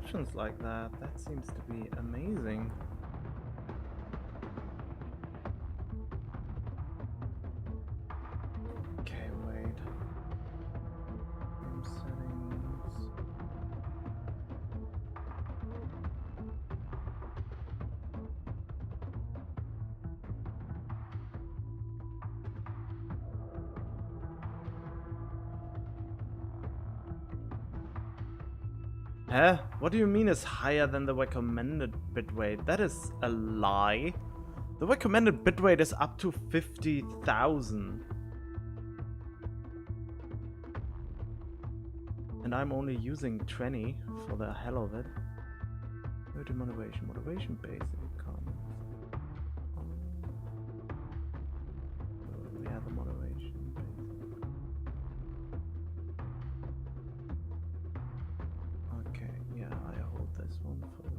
options like that. That seems to be amazing. Okay, wait. Game settings. Huh? What do you mean is higher than the recommended bitrate? That is a lie. The recommended bitrate is up to 50,000. And I'm only using 20 for the hell of it. Go to motivation. Motivation basic. Yeah, the motivation basic. Okay, yeah, I hold this one for you.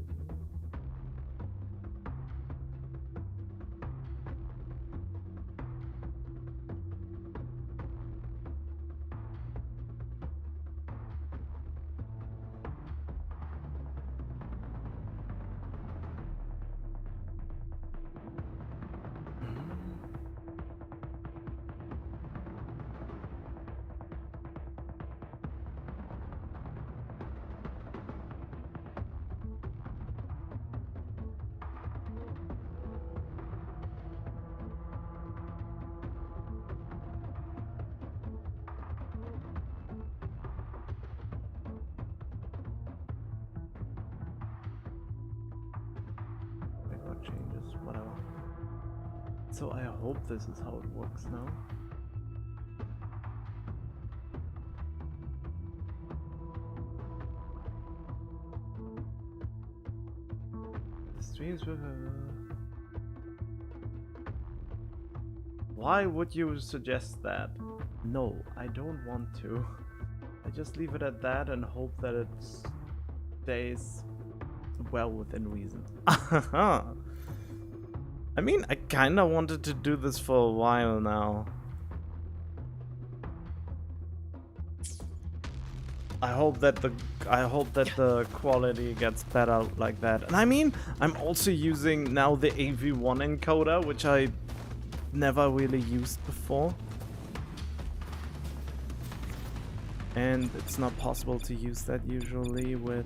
Changes, whatever. So I hope this is how it works now. Streams with Why would you suggest that? No, I don't want to. I just leave it at that and hope that it stays well within reason. I mean, I kinda wanted to do this for a while now. I hope that the quality gets better like that. And I mean, I'm also using now the AV1 encoder, which I never really used before. And it's not possible to use that usually with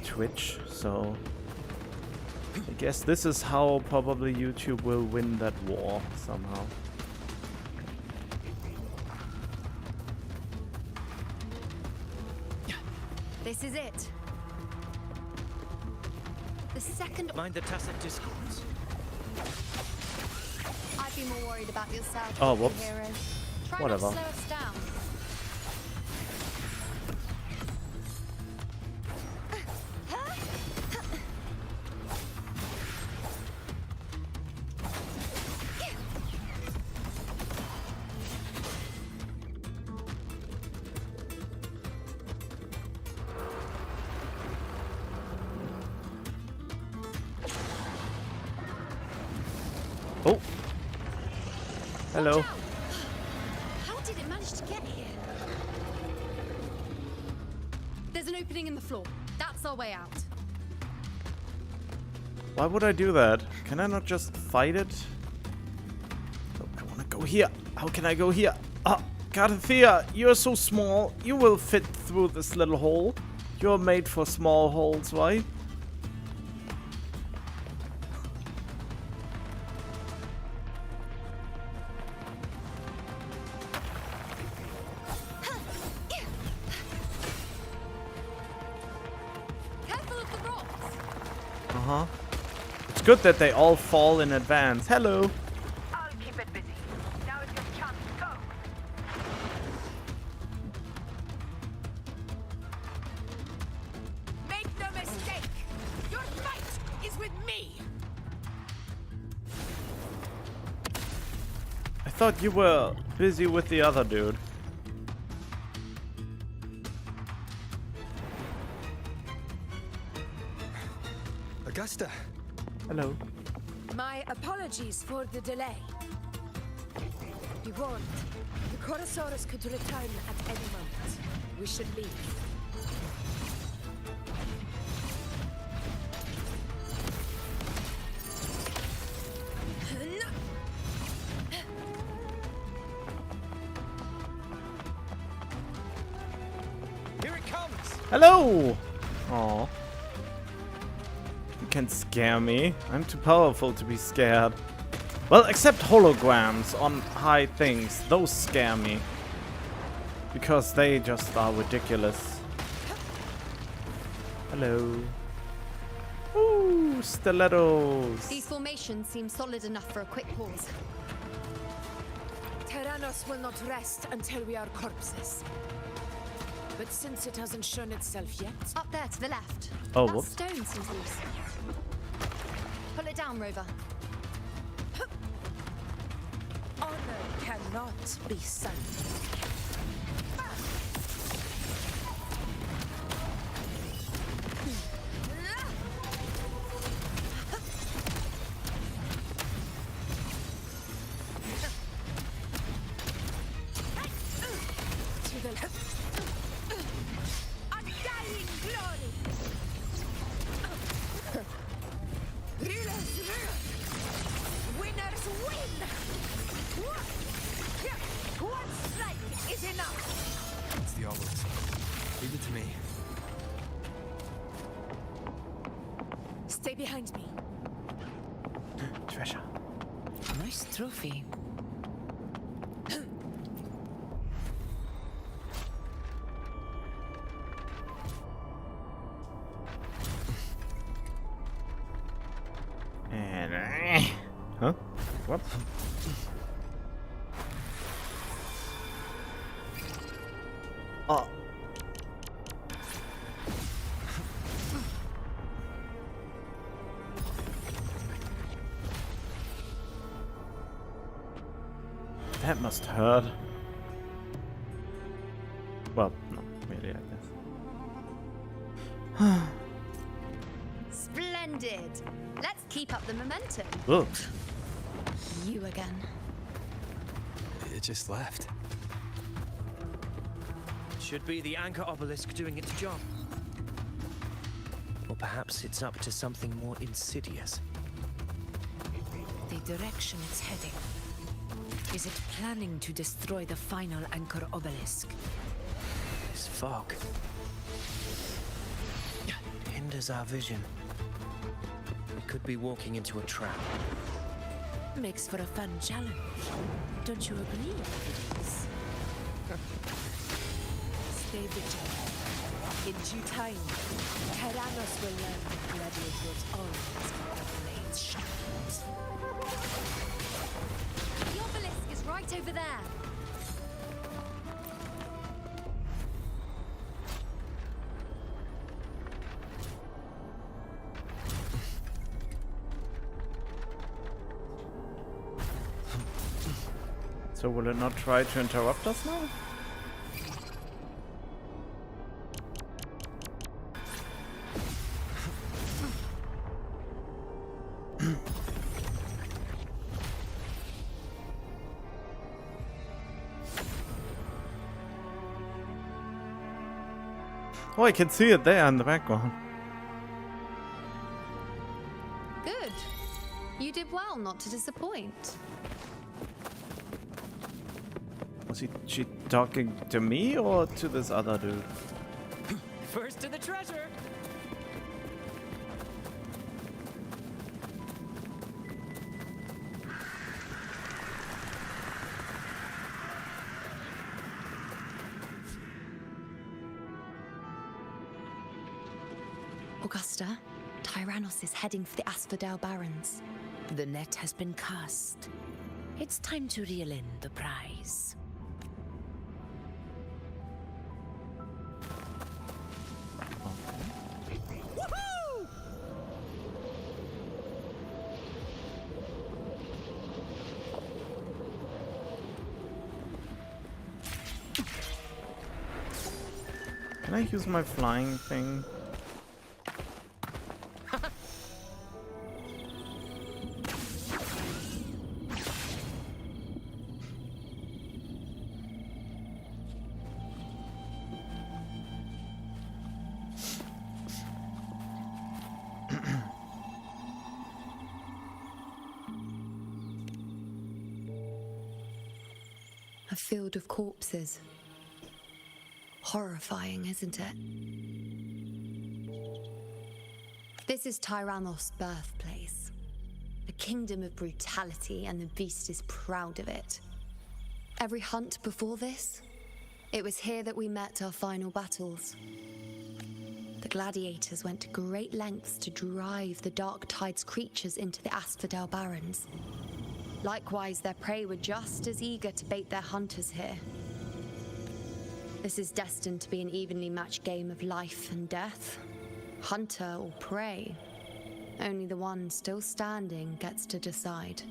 Twitch, so I guess this is how probably YouTube will win that war somehow. This is it. The second. Mind the tacit discourse. I'd be more worried about yourself. Oh, whoops. Hero. Try Whatever. not to slow us down. Oh. Hello. How did it manage to get here? There's an opening in the floor. That's our way out. Why would I do that? Can I not just fight it? Oh, I wanna go here. How can I go here? Ah, Carthea, you're so small. You will fit through this little hole. You're made for small holes, right? It's good that they all fall in advance. Hello. I'll keep it busy. Now is your chance. Go. Make no mistake. Your fight is with me. I thought you were busy with the other dude. Augusta. Hello. My apologies for the delay. Be warned, the Chorosaurus could return at any moment. We should leave. Hello! Aw. You can scare me. I'm too powerful to be scared. Well, except holograms on high things. Those scare me. Because they just are ridiculous. Hello. Ooh, stilettos. These formations seem solid enough for a quick pause. Tyrannos will not rest until we are corpses. But since it hasn't shown itself yet, Up there to the left. Oh, that whoops. stone seems loose. Pull it down, Rover. honor cannot be sundered. To the undying glory. Rulers rule. Winners win. One strike is enough. It's the obelisk. Leave it to me. Stay behind me. Treasure. Nice trophy. And huh? What? Oh. That must hurt. Well, no, really, I guess. Splendid. Let's keep up the momentum. Ugh. You again. It just left. Should be the anchor obelisk doing its job. Or perhaps it's up to something more insidious. The direction it's heading. Is it planning to destroy the final anchor obelisk? This fog hinders our vision. We could be walking into a trap. Makes for a fun challenge. Don't you agree, ladies? Stay vigilant. In due time, Tyrannos will learn that gladiators always keep their blades sharpened. The obelisk is right over there. So will it not try to interrupt us now? Oh, I can see it there in the background. Good. You did well not to disappoint. Was she talking to me or to this other dude? First to the treasure! Augusta, Tyrannos is heading for the Asphodel Barrens. The net has been cast. It's time to reel in the prize. Can I use my flying thing? A field of corpses. Horrifying, isn't it? This is Tyrannos' birthplace. A kingdom of brutality, and the beast is proud of it. Every hunt before this, it was here that we met our final battles. The gladiators went to great lengths to drive the Dark Tide's creatures into the Asphodel Barrens. Likewise, their prey were just as eager to bait their hunters here. This is destined to be an evenly matched game of life and death. Hunter or prey. Only the one still standing gets to decide.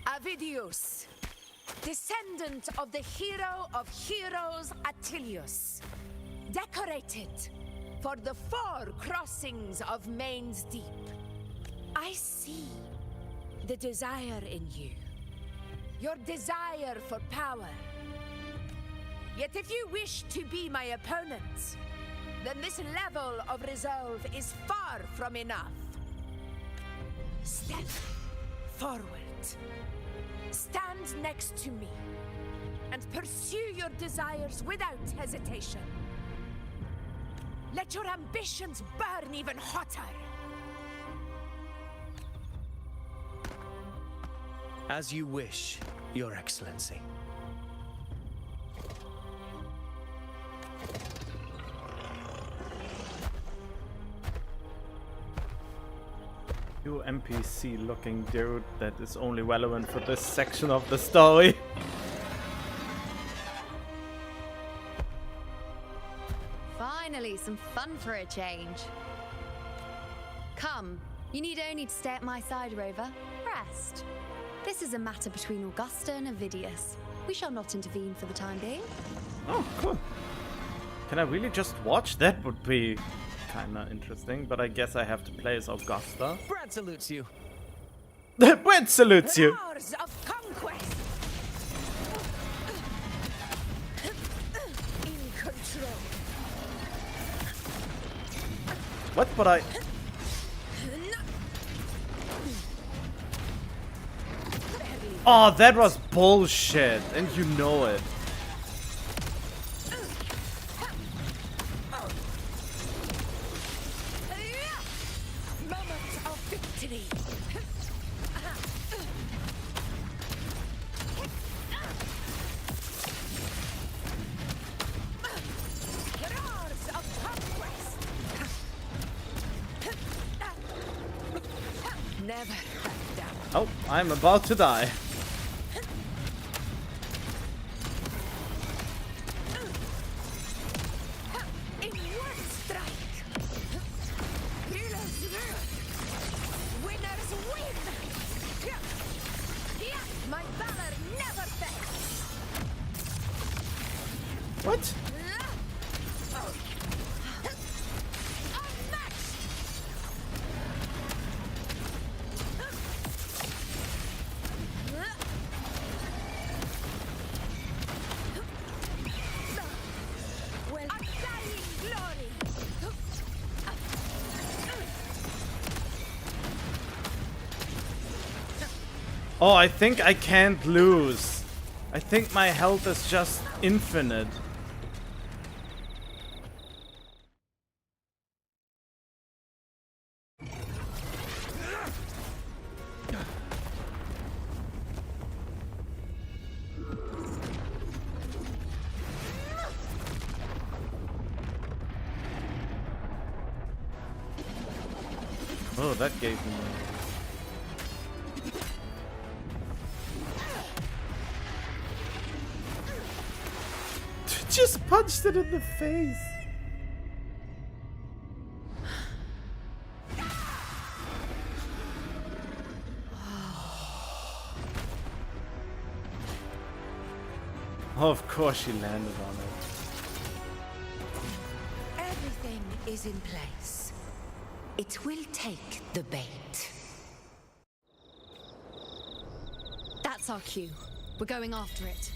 Avidius, descendant of the hero of heroes Attilius, decorated for the 4 crossings of Main's Deep. I see the desire in you, your desire for power. Yet if you wish to be my opponent, then this level of resolve is far from enough. Step forward. Stand next to me and pursue your desires without hesitation. Let your ambitions burn even hotter. As you wish, Your Excellency. You NPC looking dude that is only relevant for this section of the story. Finally, some fun for a change. Come, you need only to stay at my side, Rover. Rest. This is a matter between Augusta and Avidius. We shall not intervene for the time being. Oh, cool. Can I really just watch? That would be kinda interesting, but I guess I have to play as Augusta. Brad salutes you. Brent salutes you! Roars of conquest! In control. What? But I... Oh, that was bullshit, and you know it. Moment of victory. Roars of conquest. Never back down. Oh, I'm about to die. In one strike. Heroes rule. Winners win. My valor never fails. What? Unmatched. Well, undying glory. Oh, I think I can't lose. I think my health is just infinite. Oh, that gave me... Just punched it in the face. Oh, of course she landed on it. Everything is in place. It will take the bait. That's our cue. We're going after it.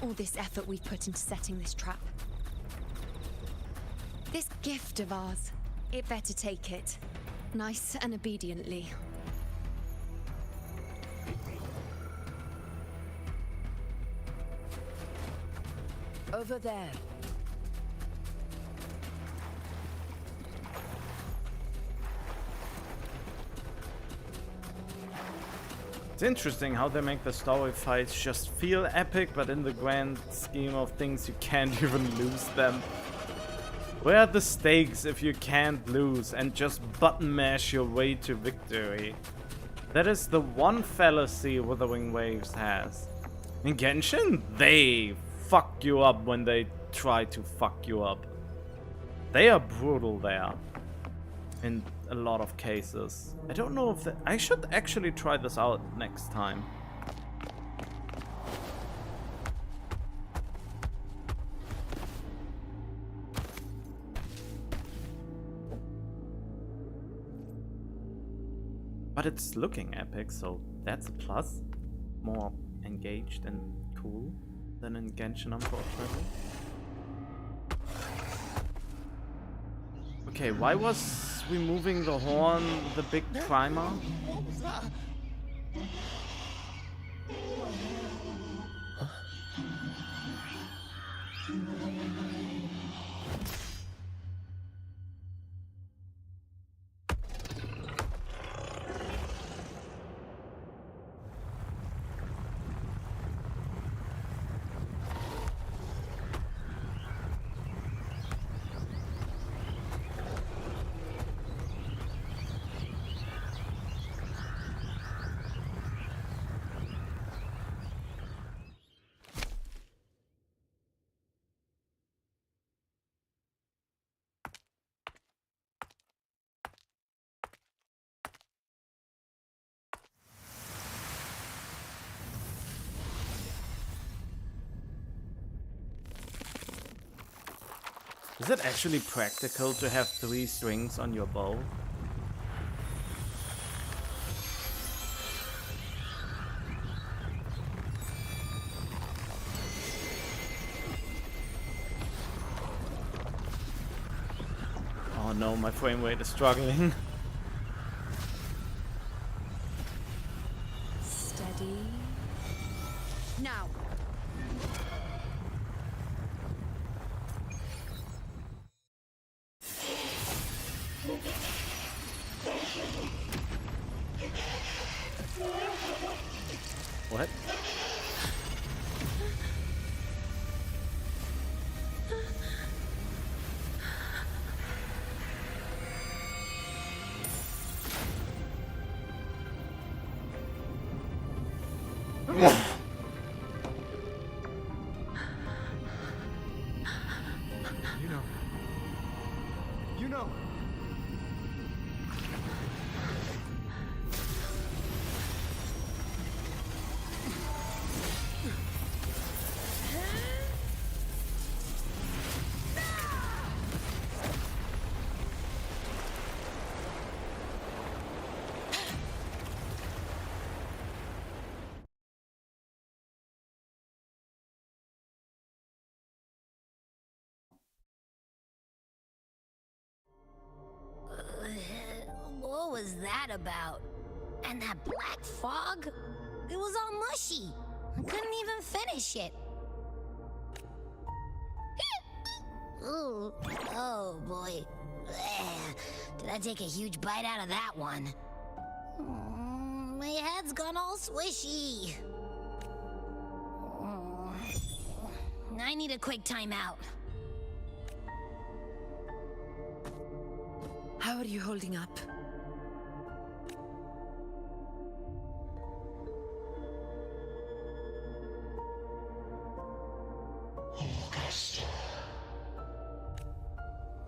All this effort we've put into setting this trap. This gift of ours, it better take it. Nice and obediently. Over there. It's interesting how they make the story fights just feel epic, but in the grand scheme of things, you can't even lose them. Where are the stakes if you can't lose and just button mash your way to victory? That is the one fallacy Wuthering Waves has. In Genshin, they fuck you up when they try to fuck you up. They are brutal there. In a lot of cases. I don't know if I should actually try this out next time. But it's looking epic, so that's a plus. More engaged and cool than in Genshin, unfortunately. Okay, why was removing the horn the big primer? What was that? Is it actually practical to have 3 strings on your bow? Oh no, my frame rate is struggling. Steady. Now. What? You know. What was that about? And that black fog? It was all mushy. I couldn't even finish it. Ooh, oh boy. Did I take a huge bite out of that one? My head's gone all swishy. I need a quick timeout. How are you holding up?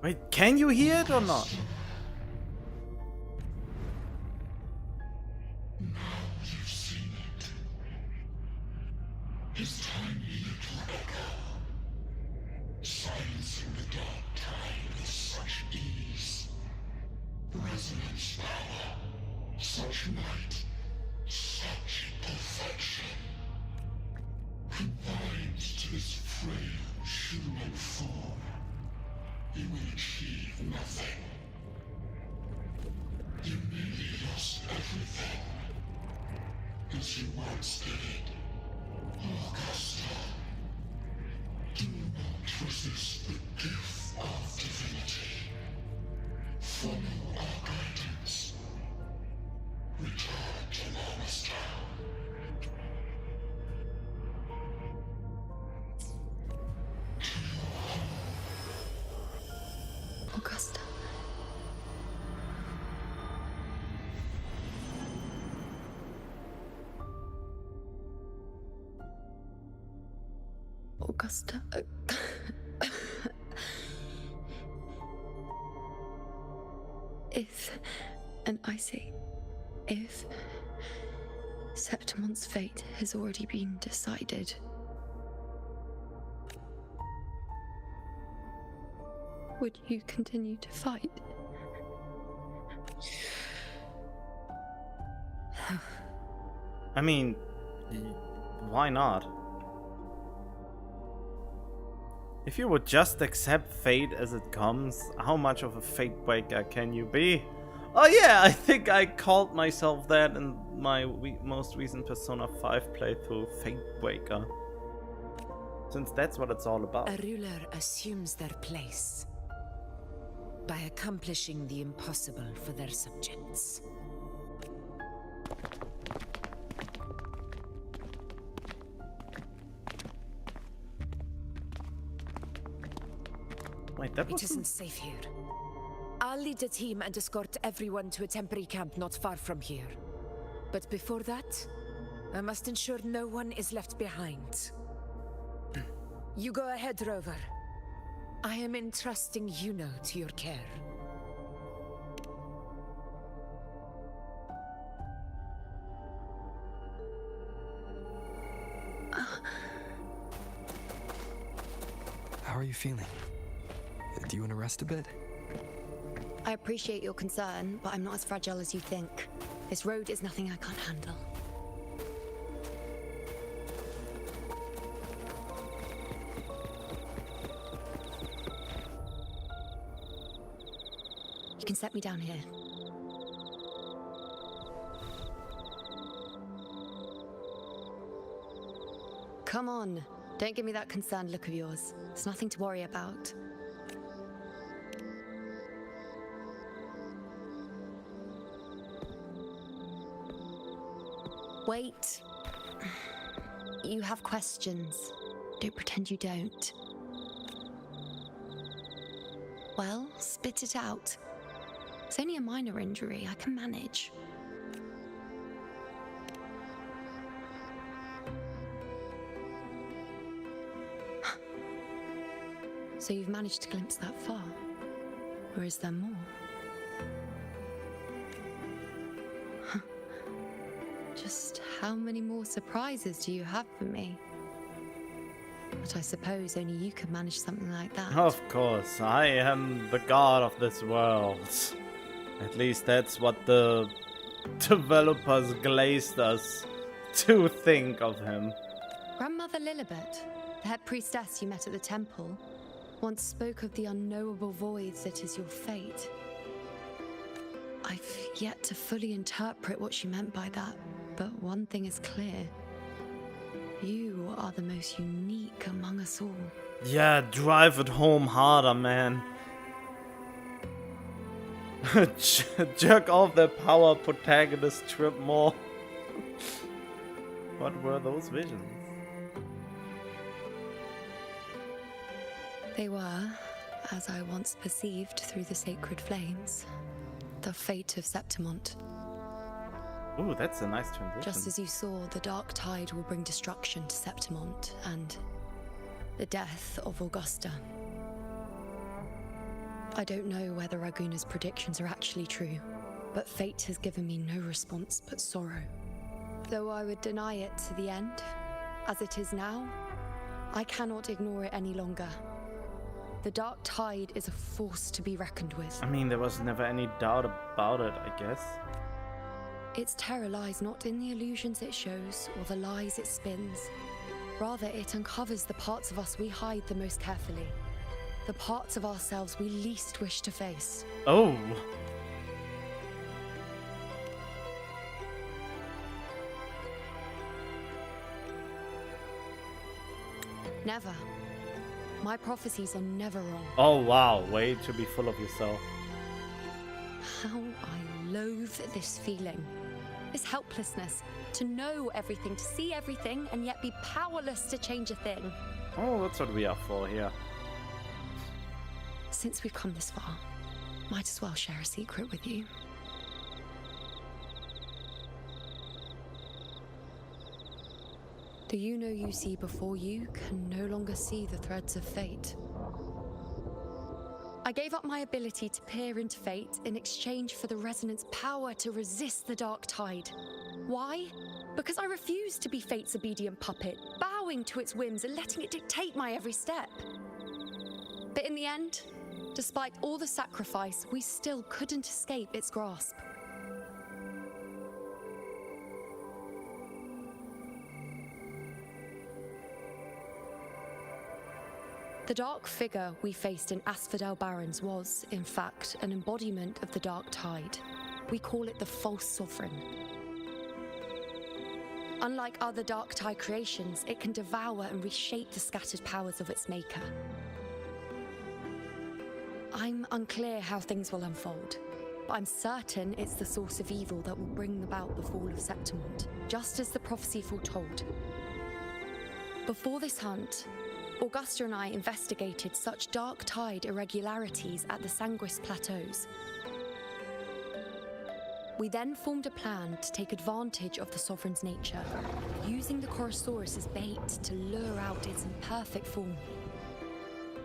Wait, can you hear it or not? Now you've seen it. His tiny little echo, silencing the dark tide with such ease. Resonance power, such might, such perfection. Combined to this frail human form, you will achieve nothing. You nearly lost everything, as you once did. Augusta, do Resist the gift of divinity. Follow our guidance. Return to Lawless Town. Augusta. Augusta. If, and I say, if Septimon's fate has already been decided, would you continue to fight? I mean, why not? If you would just accept fate as it comes, how much of a fate breaker can you be? Oh yeah, I think I called myself that in my most recent Persona 5 playthrough, Fate Breaker. Since that's what it's all about. A ruler assumes their place by accomplishing the impossible for their subjects. Wait, that It wasn't... isn't safe here. I'll lead a team and escort everyone to a temporary camp not far from here. But before that, I must ensure no one is left behind. You go ahead, Rover. I am entrusting Yuno to your care. How are you feeling? Do you want to rest a bit? I appreciate your concern, but I'm not as fragile as you think. This road is nothing I can't handle. You can set me down here. Come on, don't give me that concerned look of yours. It's nothing to worry about. Wait. You have questions. Don't pretend you don't. Well, spit it out. It's only a minor injury. I can manage. So you've managed to glimpse that far? Or is there more? Just how many more surprises do you have for me? But I suppose only you could manage something like that. Of course, I am the god of this world. At least that's what the developers glazed us to think of him. Grandmother Lilibet, the head priestess you met at the temple, once spoke of the unknowable void that is your fate. I've yet to fully interpret what she meant by that, but one thing is clear. You are the most unique among us all. Yeah, drive it home harder, man. Jerk off the power protagonist trip more. What were those visions? They were, as I once perceived through the sacred flames, the fate of Septimont. Ooh, that's a nice transition. Just as you saw, the dark tide will bring destruction to Septimont and the death of Augusta. I don't know whether Raguna's predictions are actually true, but fate has given me no response but sorrow. Though I would deny it to the end, as it is now, I cannot ignore it any longer. The dark tide is a force to be reckoned with. I mean, there was never any doubt about it, I guess. Its terror lies not in the illusions it shows or the lies it spins. Rather, it uncovers the parts of us we hide the most carefully. The parts of ourselves we least wish to face. Oh. Never. My prophecies are never wrong. Oh wow, way to be full of yourself. How I loathe this feeling. This helplessness. To know everything, to see everything, and yet be powerless to change a thing. Oh, that's what we are for here. Since we've come this far, might as well share a secret with you. The you see before you can no longer see the threads of fate. I gave up my ability to peer into fate in exchange for the resonance power to resist the dark tide. Why? Because I refused to be fate's obedient puppet, bowing to its whims and letting it dictate my every step. But in the end, despite all the sacrifice, we still couldn't escape its grasp. The dark figure we faced in Asphodel Barrens was, in fact, an embodiment of the dark tide. We call it the false sovereign. Unlike other dark tide creations, it can devour and reshape the scattered powers of its maker. I'm unclear how things will unfold, but I'm certain it's the source of evil that will bring about the fall of Septimont, just as the prophecy foretold. Before this hunt, Augusta and I investigated such dark tide irregularities at the Sanguis Plateaus. We then formed a plan to take advantage of the Sovereign's nature, using the Chorosaurus as bait to lure out its imperfect form.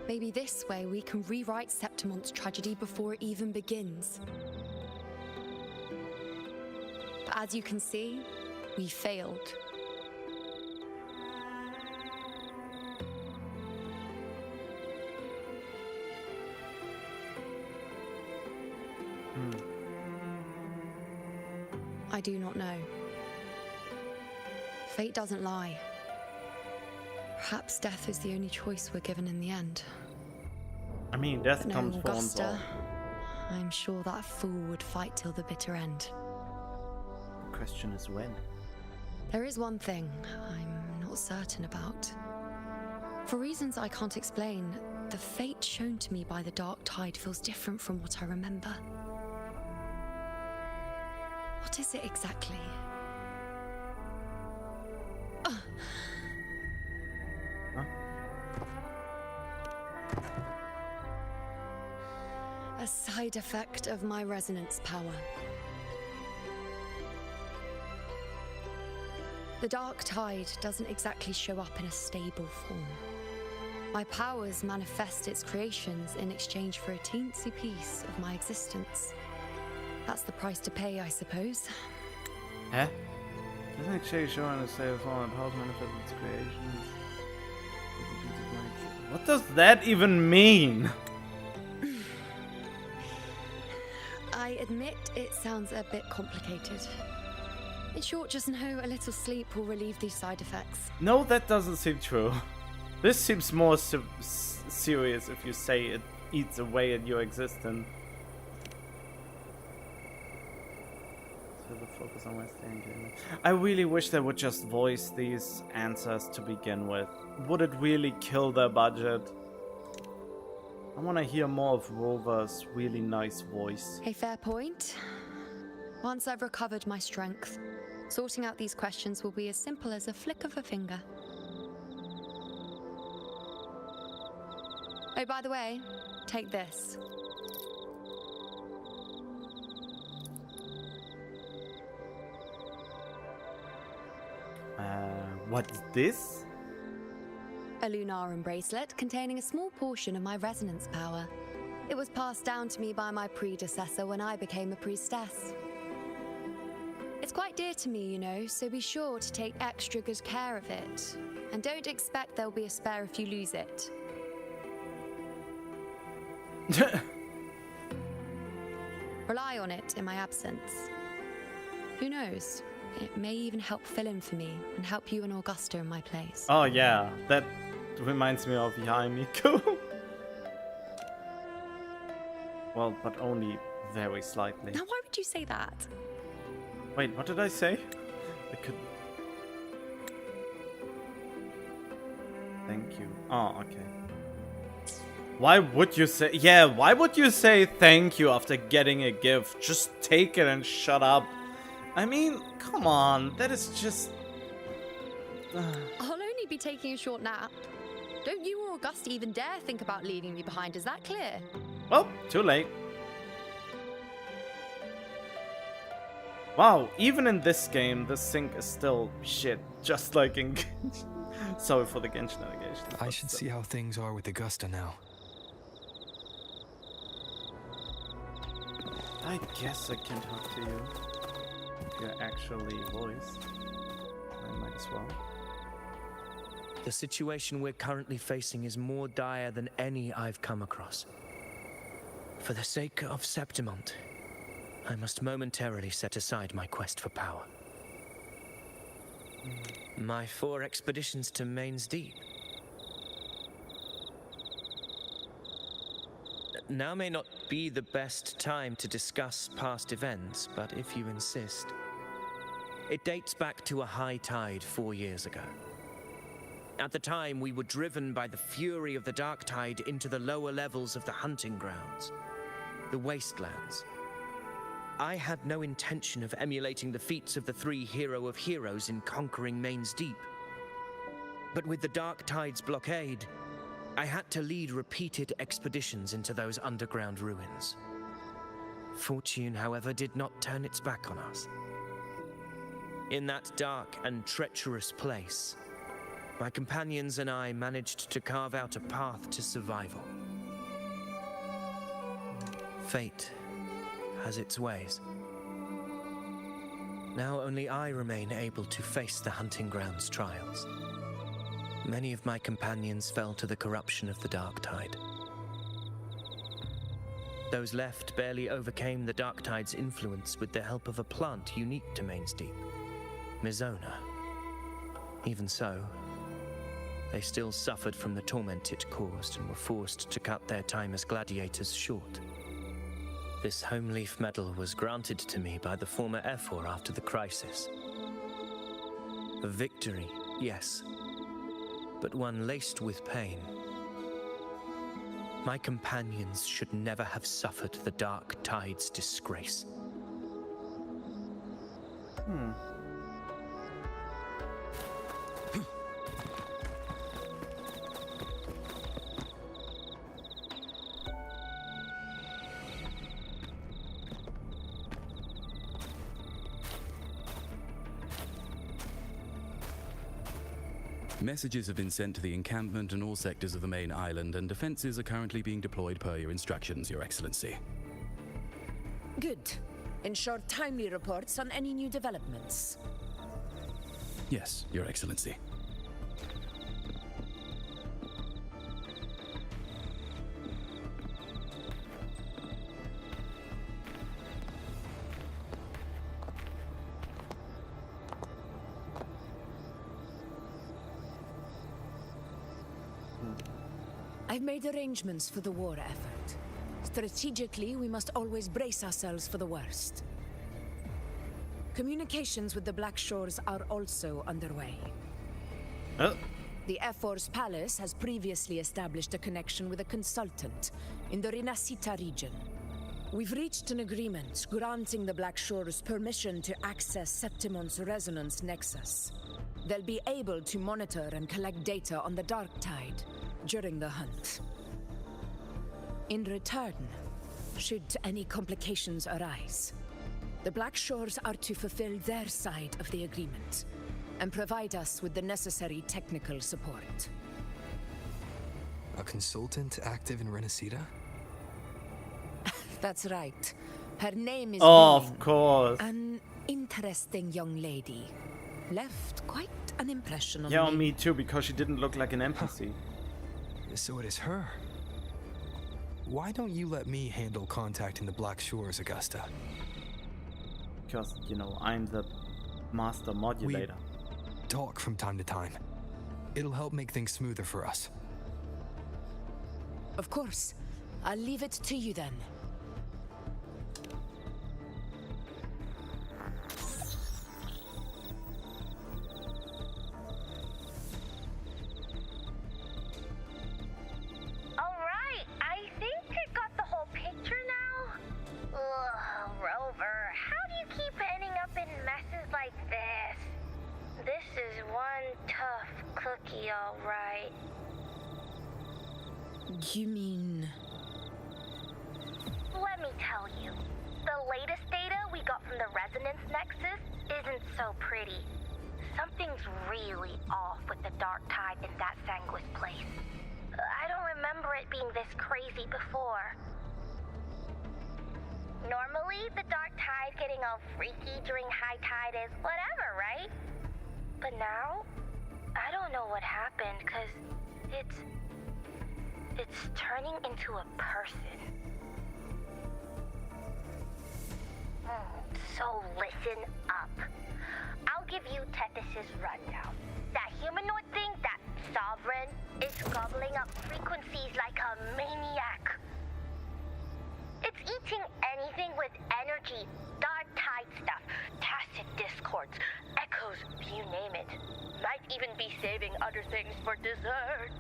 Maybe this way we can rewrite Septimont's tragedy before it even begins. But as you can see, we failed. I do not know. Fate doesn't lie. Perhaps death is the only choice we're given in the end. I mean, death But comes no, for us Augusta, all. I'm sure that fool would fight till the bitter end. The question is when. There is one thing I'm not certain about. For reasons I can't explain, the fate shown to me by the dark tide feels different from what I remember. What is it exactly? Huh? A side effect of my resonance power. The dark tide doesn't exactly show up in a stable form. My powers manifest its creations in exchange for a teensy piece of my existence. That's the price to pay, I suppose. Huh? Doesn't actually show in a stable form and powers manifest its creations. What does that even mean? I admit it sounds a bit complicated. In short, just know a little sleep will relieve these side effects. No, that doesn't seem true. This seems more serious if you say it eats away at your existence. So the focus on my staying. I really wish they would just voice these answers to begin with. Would it really kill their budget? I want to hear more of Rover's really nice voice. A fair point. Once I've recovered my strength, sorting out these questions will be as simple as a flick of a finger. Oh, by the way, take this. What's this? A Lunarum bracelet containing a small portion of my resonance power. It was passed down to me by my predecessor when I became a priestess. It's quite dear to me, you know, so be sure to take extra good care of it. And don't expect there'll be a spare if you lose it. Rely on it in my absence. Who knows? It may even help fill in for me and help you and Augusta in my place. Oh yeah, that reminds me of Yaimiko. Well, but only very slightly. Now, why would you say that? Wait, what did I say? I could... Thank you. Oh, okay. Why would you say... Yeah, why would you say thank you after getting a gift? Just take it and shut up. I mean, come on. That is just... I'll only be taking a short nap. Don't you or Augusta even dare think about leaving me behind, is that clear? Well, too late. Wow, even in this game, the sync is still shit. Just like in... Sorry for the Genshin navigation. I should see how things are with Augusta now. I guess I can talk to you. If you're actually voiced. I might as well. The situation we're currently facing is more dire than any I've come across. For the sake of Septimont, I must momentarily set aside my quest for power. My 4 expeditions to Main's Deep. Now may not be the best time to discuss past events, but if you insist. It dates back to a high tide 4 years ago. At the time, we were driven by the fury of the dark tide into the lower levels of the hunting grounds, the wastelands. I had no intention of emulating the feats of the 3 hero of heroes in conquering Main's Deep. But with the dark tide's blockade, I had to lead repeated expeditions into those underground ruins. Fortune, however, did not turn its back on us. In that dark and treacherous place, my companions and I managed to carve out a path to survival. Fate has its ways. Now only I remain able to face the hunting grounds trials. Many of my companions fell to the corruption of the dark tide. Those left barely overcame the dark tide's influence with the help of a plant unique to Main's Deep, Mizona. Even so, they still suffered from the torment it caused and were forced to cut their time as gladiators short. This home leaf medal was granted to me by the former Ephor after the crisis. A victory, yes, but one laced with pain. My companions should never have suffered the dark tide's disgrace. Messages have been sent to the encampment and all sectors of the main island, and defenses are currently being deployed per your instructions, Your Excellency. Good. Ensure timely reports on any new developments. Yes, Your Excellency. I've made arrangements for the war effort. Strategically, we must always brace ourselves for the worst. Communications with the Black Shores are also underway. The Ephor's palace has previously established a connection with a consultant in the Rinascita region. We've reached an agreement granting the Black Shores permission to access Septimont's resonance nexus. They'll be able to monitor and collect data on the Dark Tide during the hunt. In return, should any complications arise, the Black Shores are to fulfill their side of the agreement and provide us with the necessary technical support. A consultant active in Renacita? That's right. Her name is Of course. An interesting young lady. Left quite an impression on Yeah, me. on me too, because she didn't look like an NPC. So it is her. Why don't you let me handle contacting the Black Shores, Augusta? Because, you know, I'm the master modulator. We talk from time to time. It'll help make things smoother for us. Of course. I'll leave it to you then. All right, You mean... Let me tell you, the latest data we got from the Resonance Nexus isn't so pretty. Something's really off with the dark tide in that Sanguis place. I don't remember it being this crazy before. Normally, the dark tide getting all freaky during high tide is whatever, right? But now, I don't know what happened, cause it's turning into a person. So listen up. I'll give you Tethys' rundown. That humanoid thing, that Sovereign, is gobbling up frequencies like a maniac. It's eating anything with energy, dark tide stuff, tacit discords, echoes, you name it. Might even be saving other things for dessert.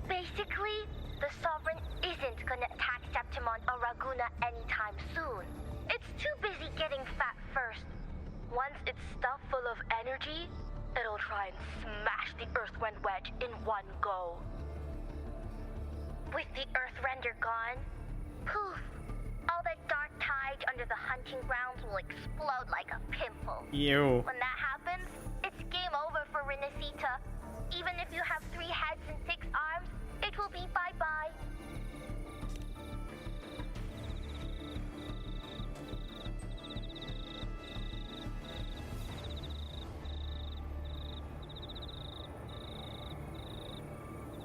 Basically, the Sovereign isn't gonna attack Septimon or Raguna anytime soon. It's too busy getting fat first. Once it's stuffed full of energy, it'll try and smash the Earthwind wedge in one go. With the Earthrender gone, poof, all that dark tide under the hunting grounds will explode like a pimple. Ew. When that happens, it's game over for Renacita. Even if you have 3 heads and 6 arms, it will be bye-bye.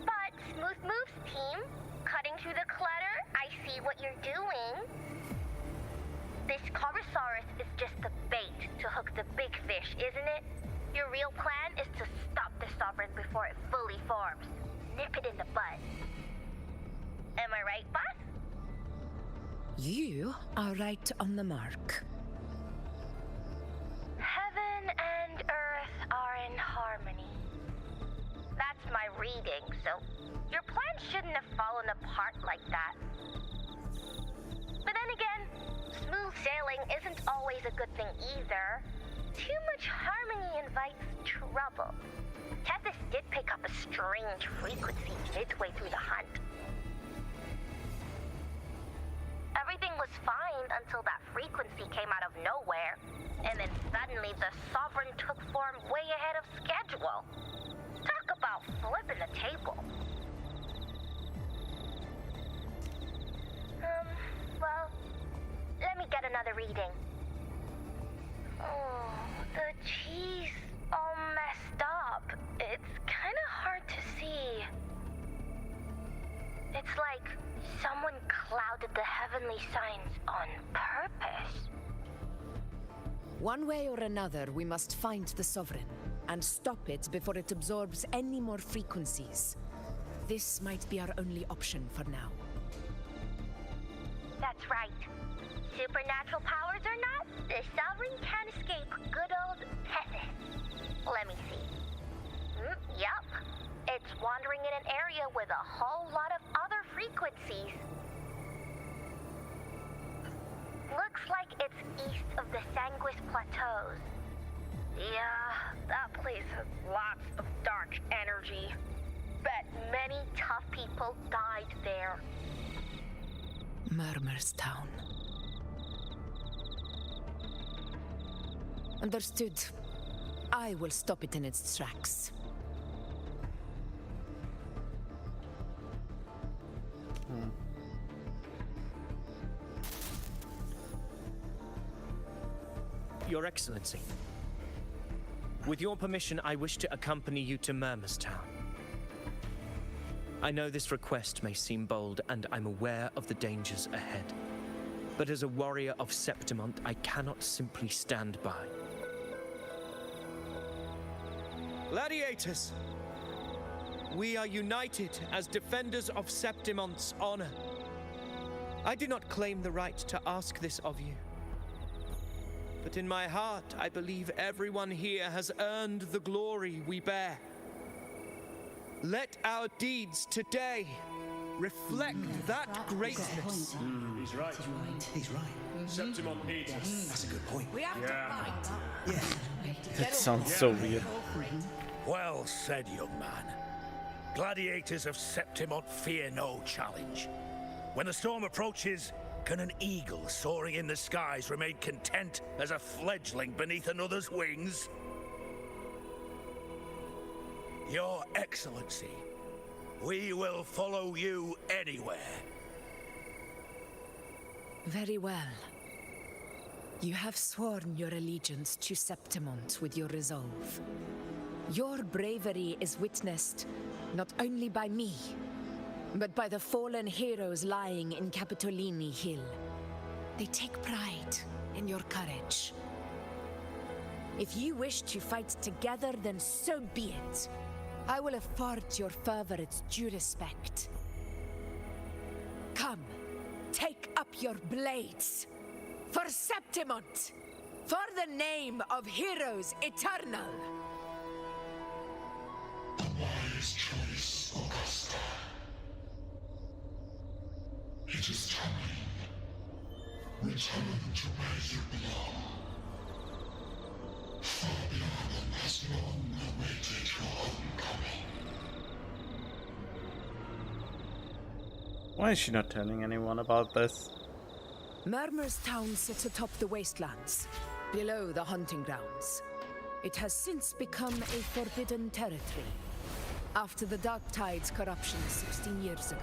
But Smooth Moves team, cutting through the clutter, I see what you're doing. This Corosaurus is just the bait to hook the big fish, isn't it? Your real plan is to stop the Sovereign before it fully forms. Nip it in the bud. Am I right, boss? You are right on the mark. Heaven and earth are in harmony. That's my reading, so your plan shouldn't have fallen apart like that. But then again, smooth sailing isn't always a good thing either. Too much harmony invites trouble. Tethys did pick up a strange frequency midway through the hunt. Everything was fine until that frequency came out of nowhere, and then suddenly the Sovereign took form way ahead of schedule. Talk about flipping the table. Well, let me get another reading. Oh, the cheese all messed up. It's kind of hard to see. It's like someone clouded the heavenly signs on purpose. One way or another, we must find the Sovereign and stop it before it absorbs any more frequencies. This might be our only option for now. That's right. Supernatural powers or not, the Sovereign can't escape good old Tethys. Let me see. Yup. It's wandering in an area with a whole lot of other frequencies. Looks like it's east of the Sanguis Plateaus. Yeah, that place has lots of dark energy. Bet many tough people died there. Murmur's Town. Understood. I will stop it in its tracks. Your Excellency, with your permission, I wish to accompany you to Murmur's Town. I know this request may seem bold, and I'm aware of the dangers ahead. But as a warrior of Septimont, I cannot simply stand by. Gladiators, we are united as defenders of Septimont's honor. I do not claim the right to ask this of you. But in my heart, I believe everyone here has earned the glory we bear. Let our deeds today reflect that greatness. He's right. He's right. Septimont needs us. That's a good point. We have to fight. Yeah. That sounds so weird. Well said, young man. Gladiators of Septimont fear no challenge. When the storm approaches, can an eagle soaring in the skies remain content as a fledgling beneath another's wings? Your Excellency, we will follow you anywhere. Very well. You have sworn your allegiance to Septimont with your resolve. Your bravery is witnessed not only by me, but by the fallen heroes lying in Capitolini Hill. They take pride in your courage. If you wish to fight together, then so be it. I will afford your fervor its due respect. Come, take up your blades. For Septimont! For the name of heroes eternal! A wise choice, Augusta. It is time. Return to where you belong. Fabian has long awaited your homecoming. Why is she not telling anyone about this? Murmur's town sits atop the wastelands, below the hunting grounds. It has since become a forbidden territory, after the Dark Tide's corruption 16 years ago.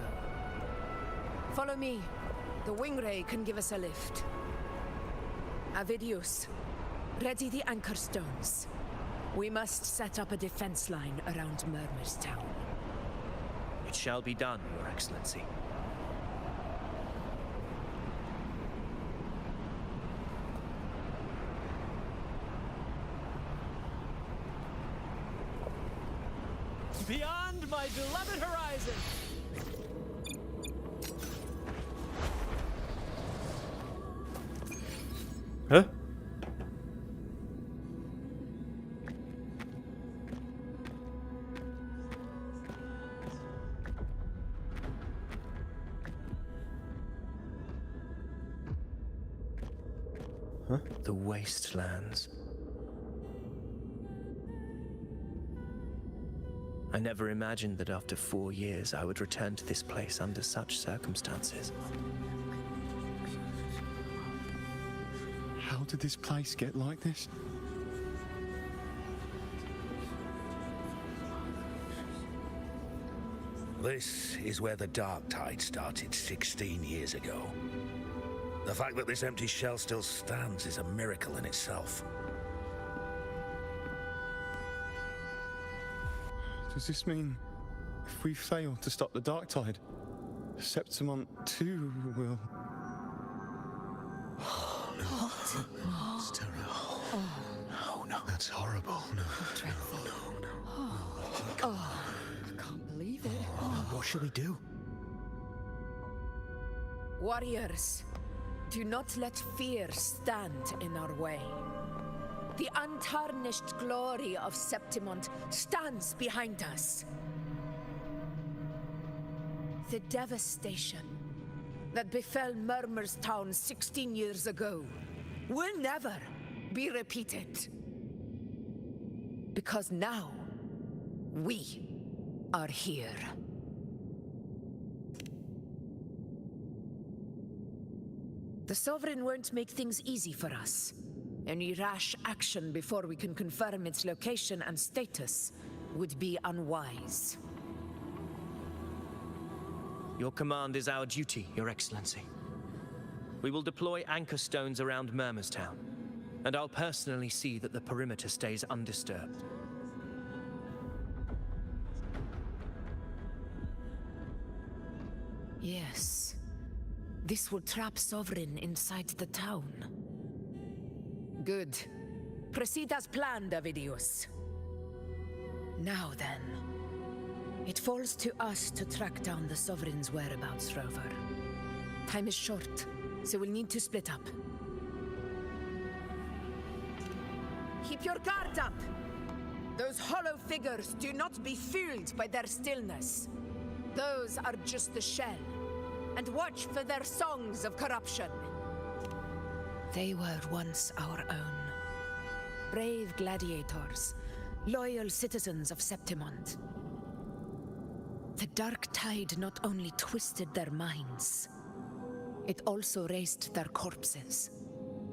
Follow me. The Wingray can give us a lift. Avidius, ready the anchor stones. We must set up a defense line around Murmur's town. It shall be done, Your Excellency. Beyond my beloved horizon! Huh? Huh? The wastelands. I never imagined that after 4 years I would return to this place under such circumstances. How did this place get like this? This is where the Dark Tide started 16 years ago. The fact that this empty shell still stands is a miracle in itself. Does this mean if we fail to stop the Dark Tide, Septimont too will... Oh, no. It's terrible. Oh, no. That's horrible. No. No. I can't believe it. What should we do? Warriors, do not let fear stand in our way. The untarnished glory of Septimont stands behind us. The devastation that befell Murmur's town 16 years ago will never be repeated. Because now, we are here. The Sovereign won't make things easy for us. Any rash action before we can confirm its location and status would be unwise. Your command is our duty, Your Excellency. We will deploy anchor stones around Murmur's town, and I'll personally see that the perimeter stays undisturbed. Yes. This will trap Sovereign inside the town. Good. Proceed as planned, Avidius. Now then, it falls to us to track down the Sovereign's whereabouts, Rover. Time is short, so we'll need to split up. Keep your guard up! Those hollow figures do not be fooled by their stillness. Those are just the shell. And watch for their songs of corruption. They were once our own. Brave gladiators, loyal citizens of Septimont. The dark tide not only twisted their minds, it also raised their corpses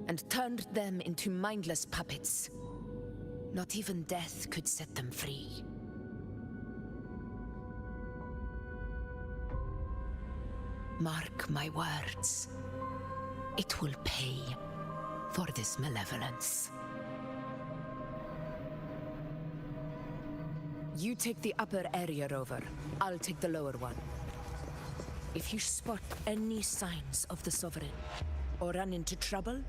and turned them into mindless puppets. Not even death could set them free. Mark my words. It will pay for this malevolence. You take the upper area, Rover. I'll take the lower one. If you spot any signs of the Sovereign or run into trouble,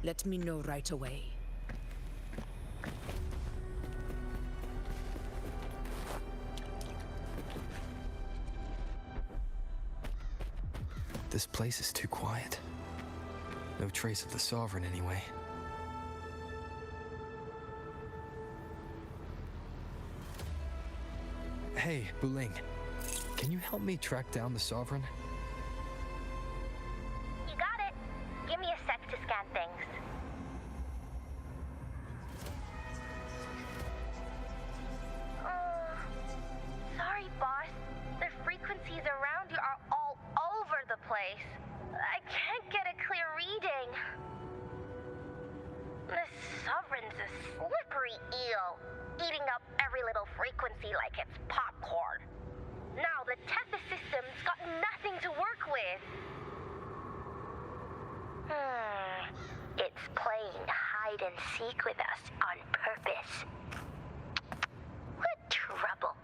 let me know right away. This place is too quiet. No trace of the Sovereign anyway. Hey, Buling. Can you help me track down the Sovereign? You got it. Give me a sec to scan things. Sorry, boss. The frequencies around you are all over the place. I can't get a clear reading. The Sovereign's a slippery eel, eating up every little frequency like it's popcorn. Now the Tethys system's got nothing to work with. It's playing hide and seek with us on purpose. What trouble.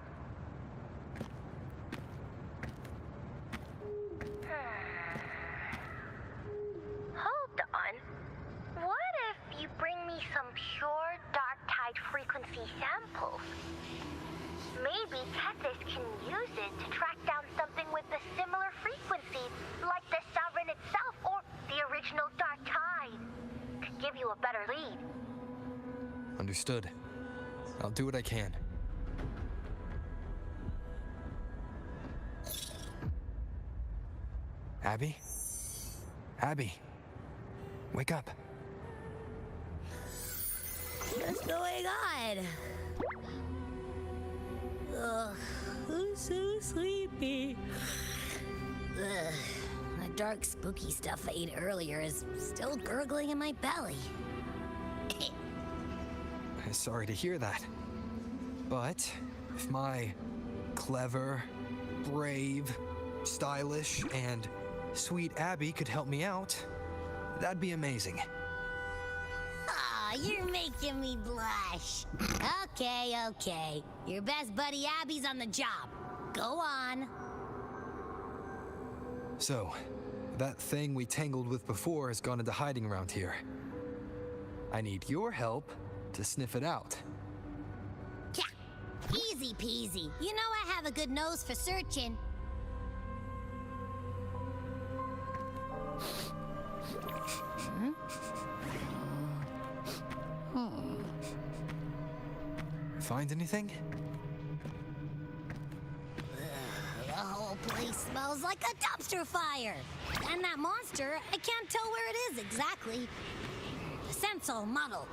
Hold on. What if you bring me some pure dark tide frequency samples? Maybe Tethys can use it to track down something with a similar frequency, like the Sovereign itself or the original dark tide. Could give you a better lead. Understood. I'll do what I can. Abby? Abby? Wake up. What's going on? Ugh, I'm so sleepy. Ugh, the dark, spooky stuff I ate earlier is still gurgling in my belly. Sorry to hear that. But if my clever, brave, stylish, and sweet Abby could help me out, that'd be amazing. Aw, you're making me blush. Okay. Your best buddy Abby's on the job. Go on. So, that thing we tangled with before has gone into hiding around here. I need your help to sniff it out. Yeah, easy peasy. You know I have a good nose for searching. Find anything? The whole place smells like a dumpster fire. And that monster, I can't tell where it is exactly. The scent's all muddled.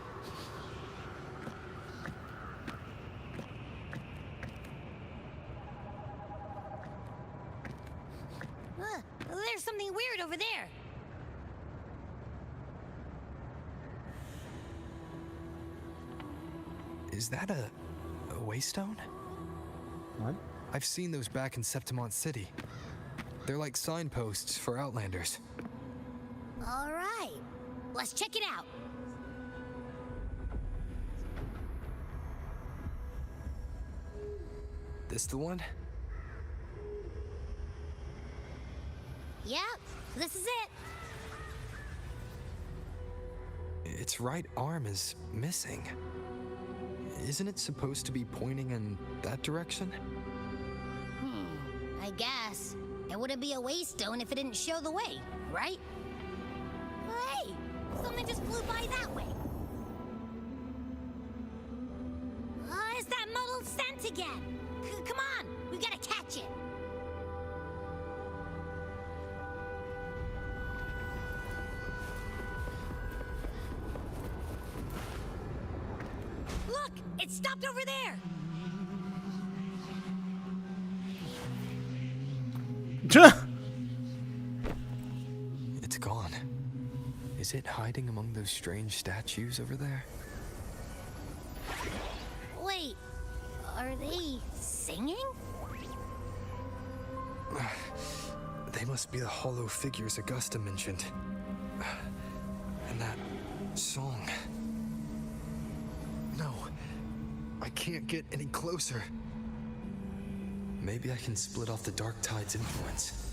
There's something weird over there. Is that a waystone? What? I've seen those back in Septimont City. They're like signposts for Outlanders. All right, let's check it out. This the one? Yep, this is it. Its right arm is missing. Isn't it supposed to be pointing in that direction? I guess. It wouldn't be a waystone if it didn't show the way, right? Hey, something just flew by that way. It's that muddled scent again. Come on, we gotta catch it. Look, it stopped over there. It's gone. Is it hiding among those strange statues over there? Wait, are they singing? They must be the hollow figures Augusta mentioned. And that song. No, I can't get any closer. Maybe I can split off the Dark Tide's influence.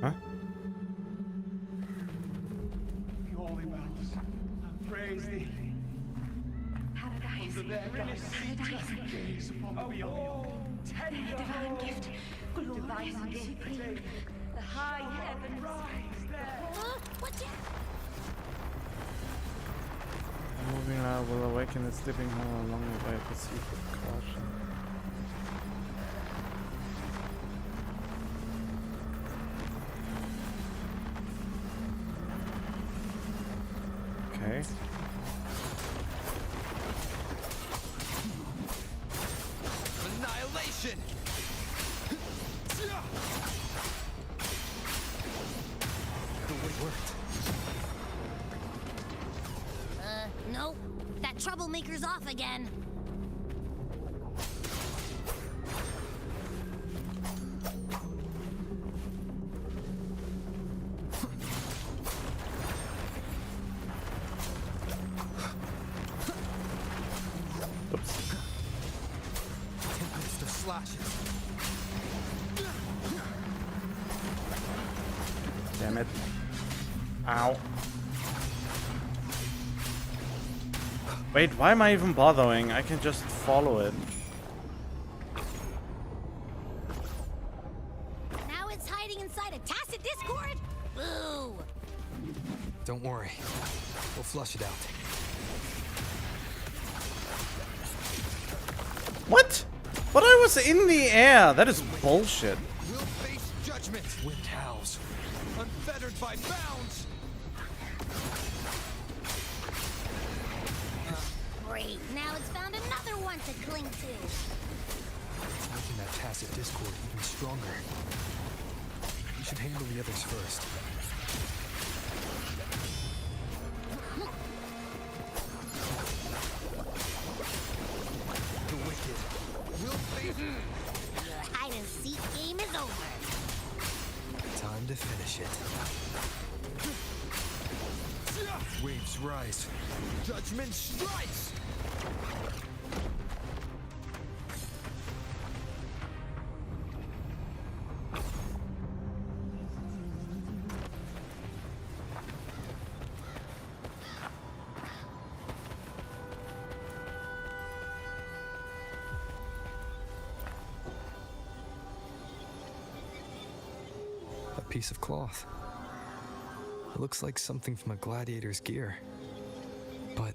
Huh? The holy wells, praise thee. Paradise, Gaze upon the beyond. a divine gift, glorious and supreme. The high heavens. Watch out! Moving out will awaken the sleeping hole along the way. Proceed with caution. Okay. Annihilation! The way worked. Nope. That troublemaker's off again. Tempest of slashes. Damn it. Ow. Wait, why am I even bothering? I can just follow it. Now it's hiding inside a tacit discord? Boo! Don't worry. We'll flush it out. What? But I was in the air. That is bullshit. We'll face judgment. Wind howls. Unfettered by bounds. Great, now it's found another one to cling to. It's making that tacit discord even stronger. We should handle the others first. The wicked will face. Your hide-and-seek game is over. Time to finish it. Waves rise. Judgment strikes! A piece of cloth. It looks like something from a gladiator's gear. But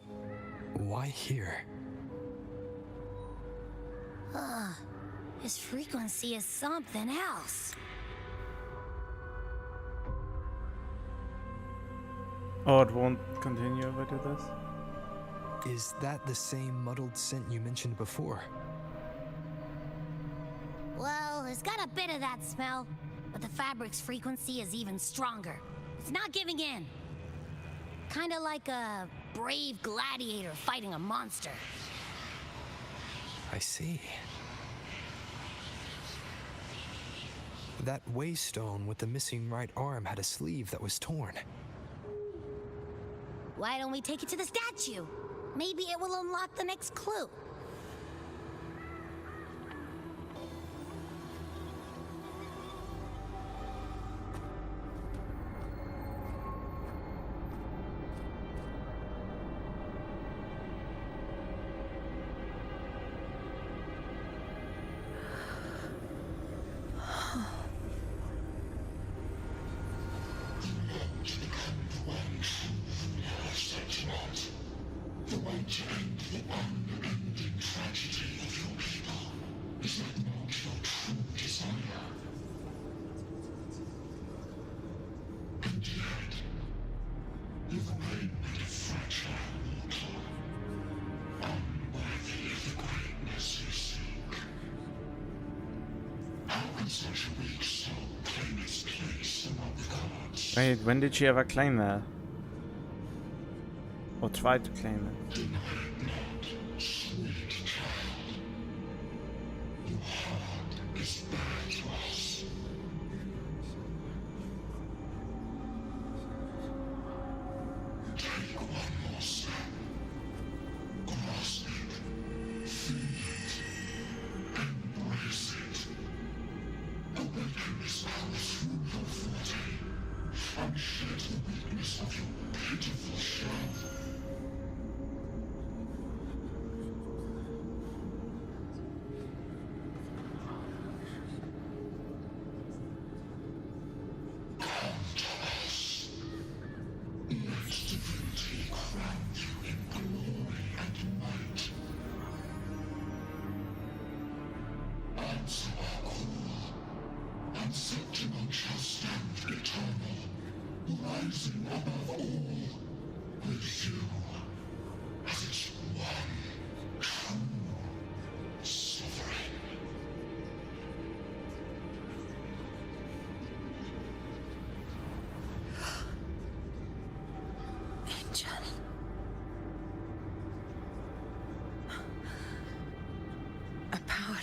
why here? This frequency is something else. Oh, it won't continue if I do this? Is that the same muddled scent you mentioned before? Well, it's got a bit of that smell, but the fabric's frequency is even stronger. It's not giving in. Kinda like a brave gladiator fighting a monster. I see. That waystone with the missing right arm had a sleeve that was torn. Why don't we take it to the statue? Maybe it will unlock the next clue. The way to end the unending Wait, when did she ever claim that? Or try to claim it?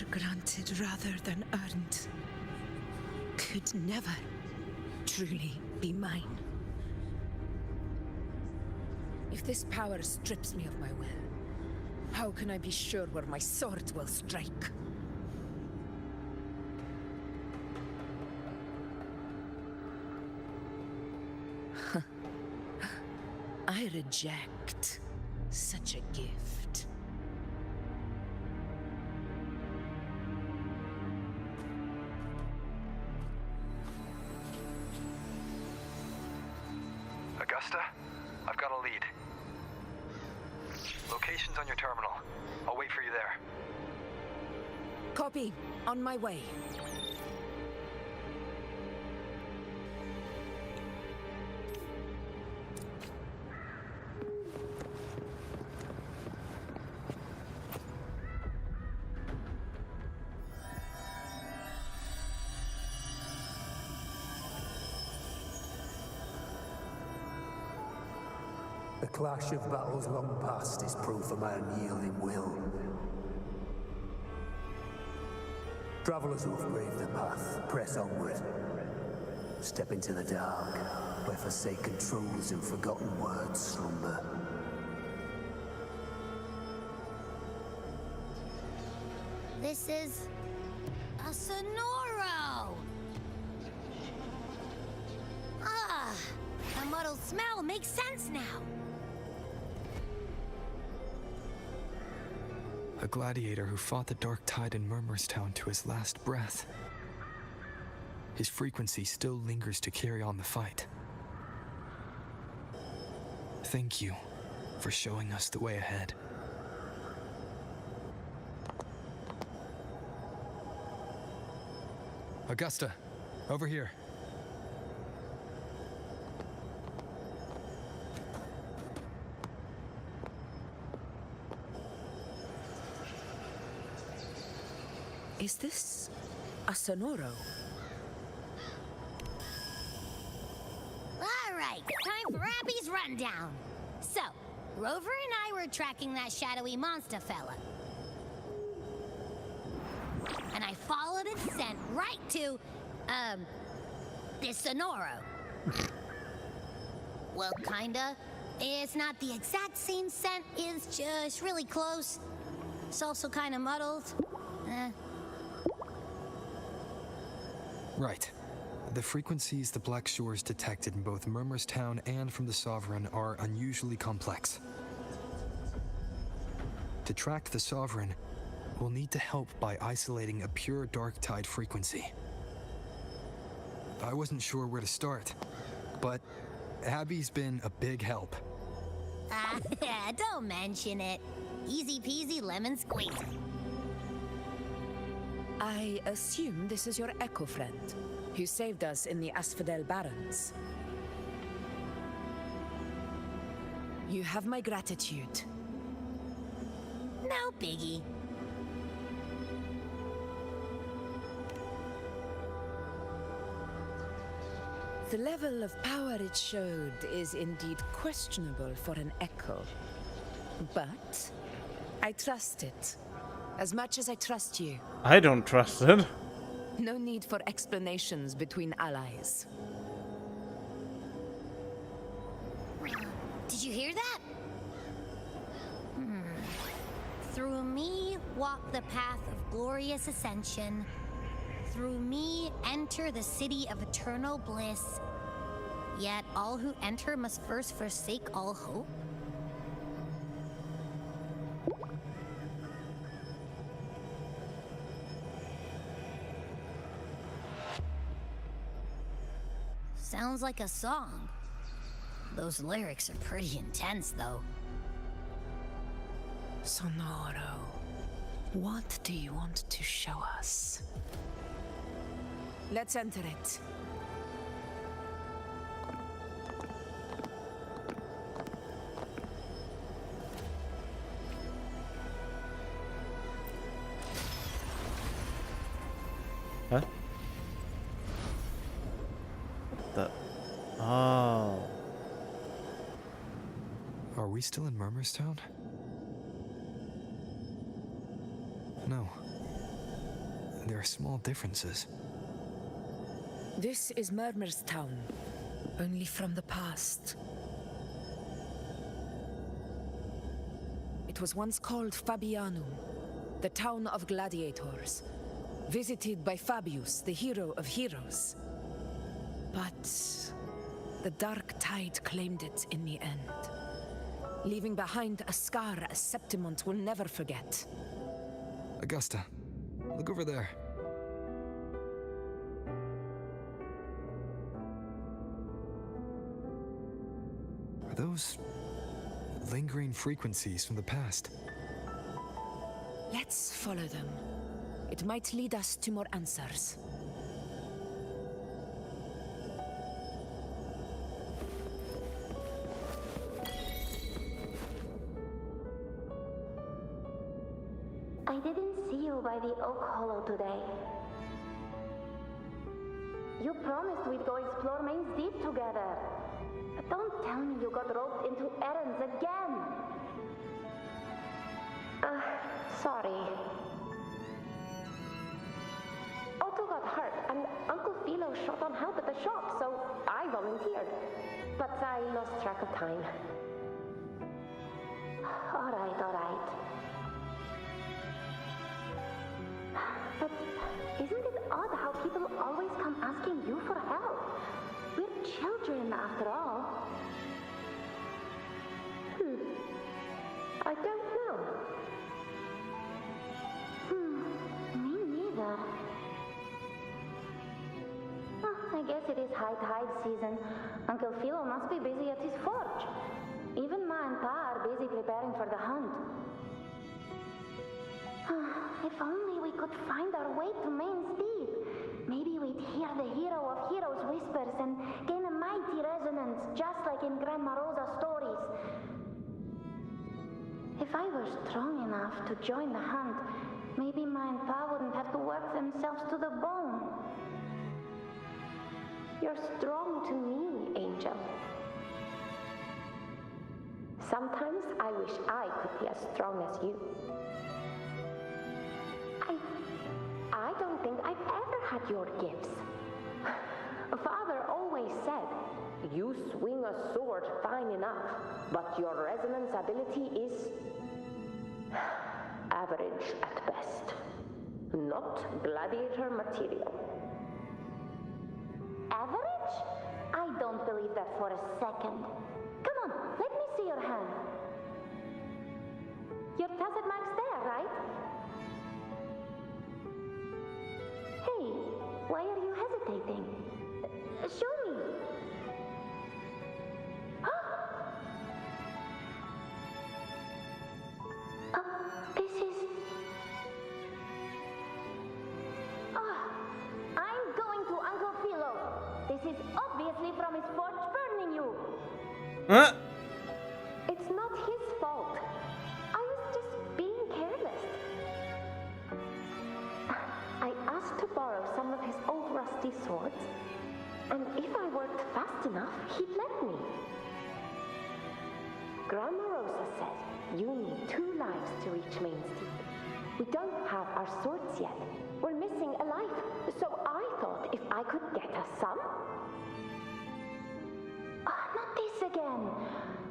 Granted rather than earned, could never truly be mine. If this power strips me of my will, how can I be sure where my sword will strike? I reject such a gift. Augusta, I've got a lead. Location's on your terminal. I'll wait for you there. Copy. On my way. The clash of battles long past is proof of my unyielding will. Travelers who have braved the path, press onward. Step into the dark, where forsaken truths and forgotten words slumber. This is a Sonoro! Ah, the muddled smell makes sense now. A gladiator who fought the Dark Tide in Murmurstown to his last breath. His frequency still lingers to carry on the fight. Thank you for showing us the way ahead. Augusta, over here. Is this a Sonoro? All right, time for Abby's rundown. So, Rover and I were tracking that shadowy monster fella. And I followed its scent right to, this Sonoro. Well, kinda. It's not the exact same scent, it's just really close. It's also kinda muddled. Right. The frequencies the Black Shores detected in both Murmurstown and from the Sovereign are unusually complex. To track the Sovereign, we'll need to help by isolating a pure Dark Tide frequency. I wasn't sure where to start, but Abby's been a big help. Don't mention it. Easy peasy lemon squeezy. I assume this is your echo friend, who saved us in the Asphodel Barrens. You have my gratitude. No biggie. The level of power it showed is indeed questionable for an echo. But I trust it. As much as I trust you. I don't trust it. No need for explanations between allies. Did you hear that? Through me walk the path of glorious ascension. Through me enter the city of eternal bliss. Yet all who enter must first forsake all hope. Sounds like a song. Those lyrics are pretty intense, though. Sonoro, what do you want to show us? Let's enter it. Huh? Oh. Are we still in Murmurstown? No. There are small differences. This is Murmurstown, only from the past. It was once called Fabianum, the town of gladiators, visited by Fabius, the hero of heroes. But the dark tide claimed it in the end, leaving behind a scar Septimont will never forget. Augusta, look over there. Are those lingering frequencies from the past? Let's follow them. It might lead us to more answers. I didn't see you by the Oak Hollow today. You promised we'd go explore Main's Deep together. But don't tell me you got roped into errands again. Sorry. Otto got hurt, and Uncle Philo shot on help at the shop, so I volunteered. But I lost track of time. All right. But isn't it odd how people always come asking you for help? We're children, after all. I don't know. Me neither. I guess it is high tide season. Uncle Philo must be busy at his forge. Even Ma and Pa are busy preparing for the hunt. If only we could find our way to Main's Deep. Maybe we'd hear the hero of heroes whispers and gain a mighty resonance, just like in Grandma Rosa's stories. If I were strong enough to join the hunt, maybe Ma and Pa wouldn't have to work themselves to the bone. You're strong to me, Angel. Sometimes I wish I could be as strong as you. I don't think I've ever had your gifts. Father always said, you swing a sword fine enough, but your resonance ability is average at best. Not gladiator material. Average? I don't believe that for a second. Come on, let me see your hand. Your tacit mark's there, right? Hey, why are you hesitating? Show me. This is... I'm going to Uncle Philo. This is obviously from his forge burning you. Huh? It's not his fault. I was just being careless. I asked to borrow some of his old rusty swords. And if I worked fast enough, he'd let me. Grandma Rosa said you need 2 lives to reach Main's Deep. We don't have our swords yet. We're missing a life. So I thought if I could get us some... Ah, not this again.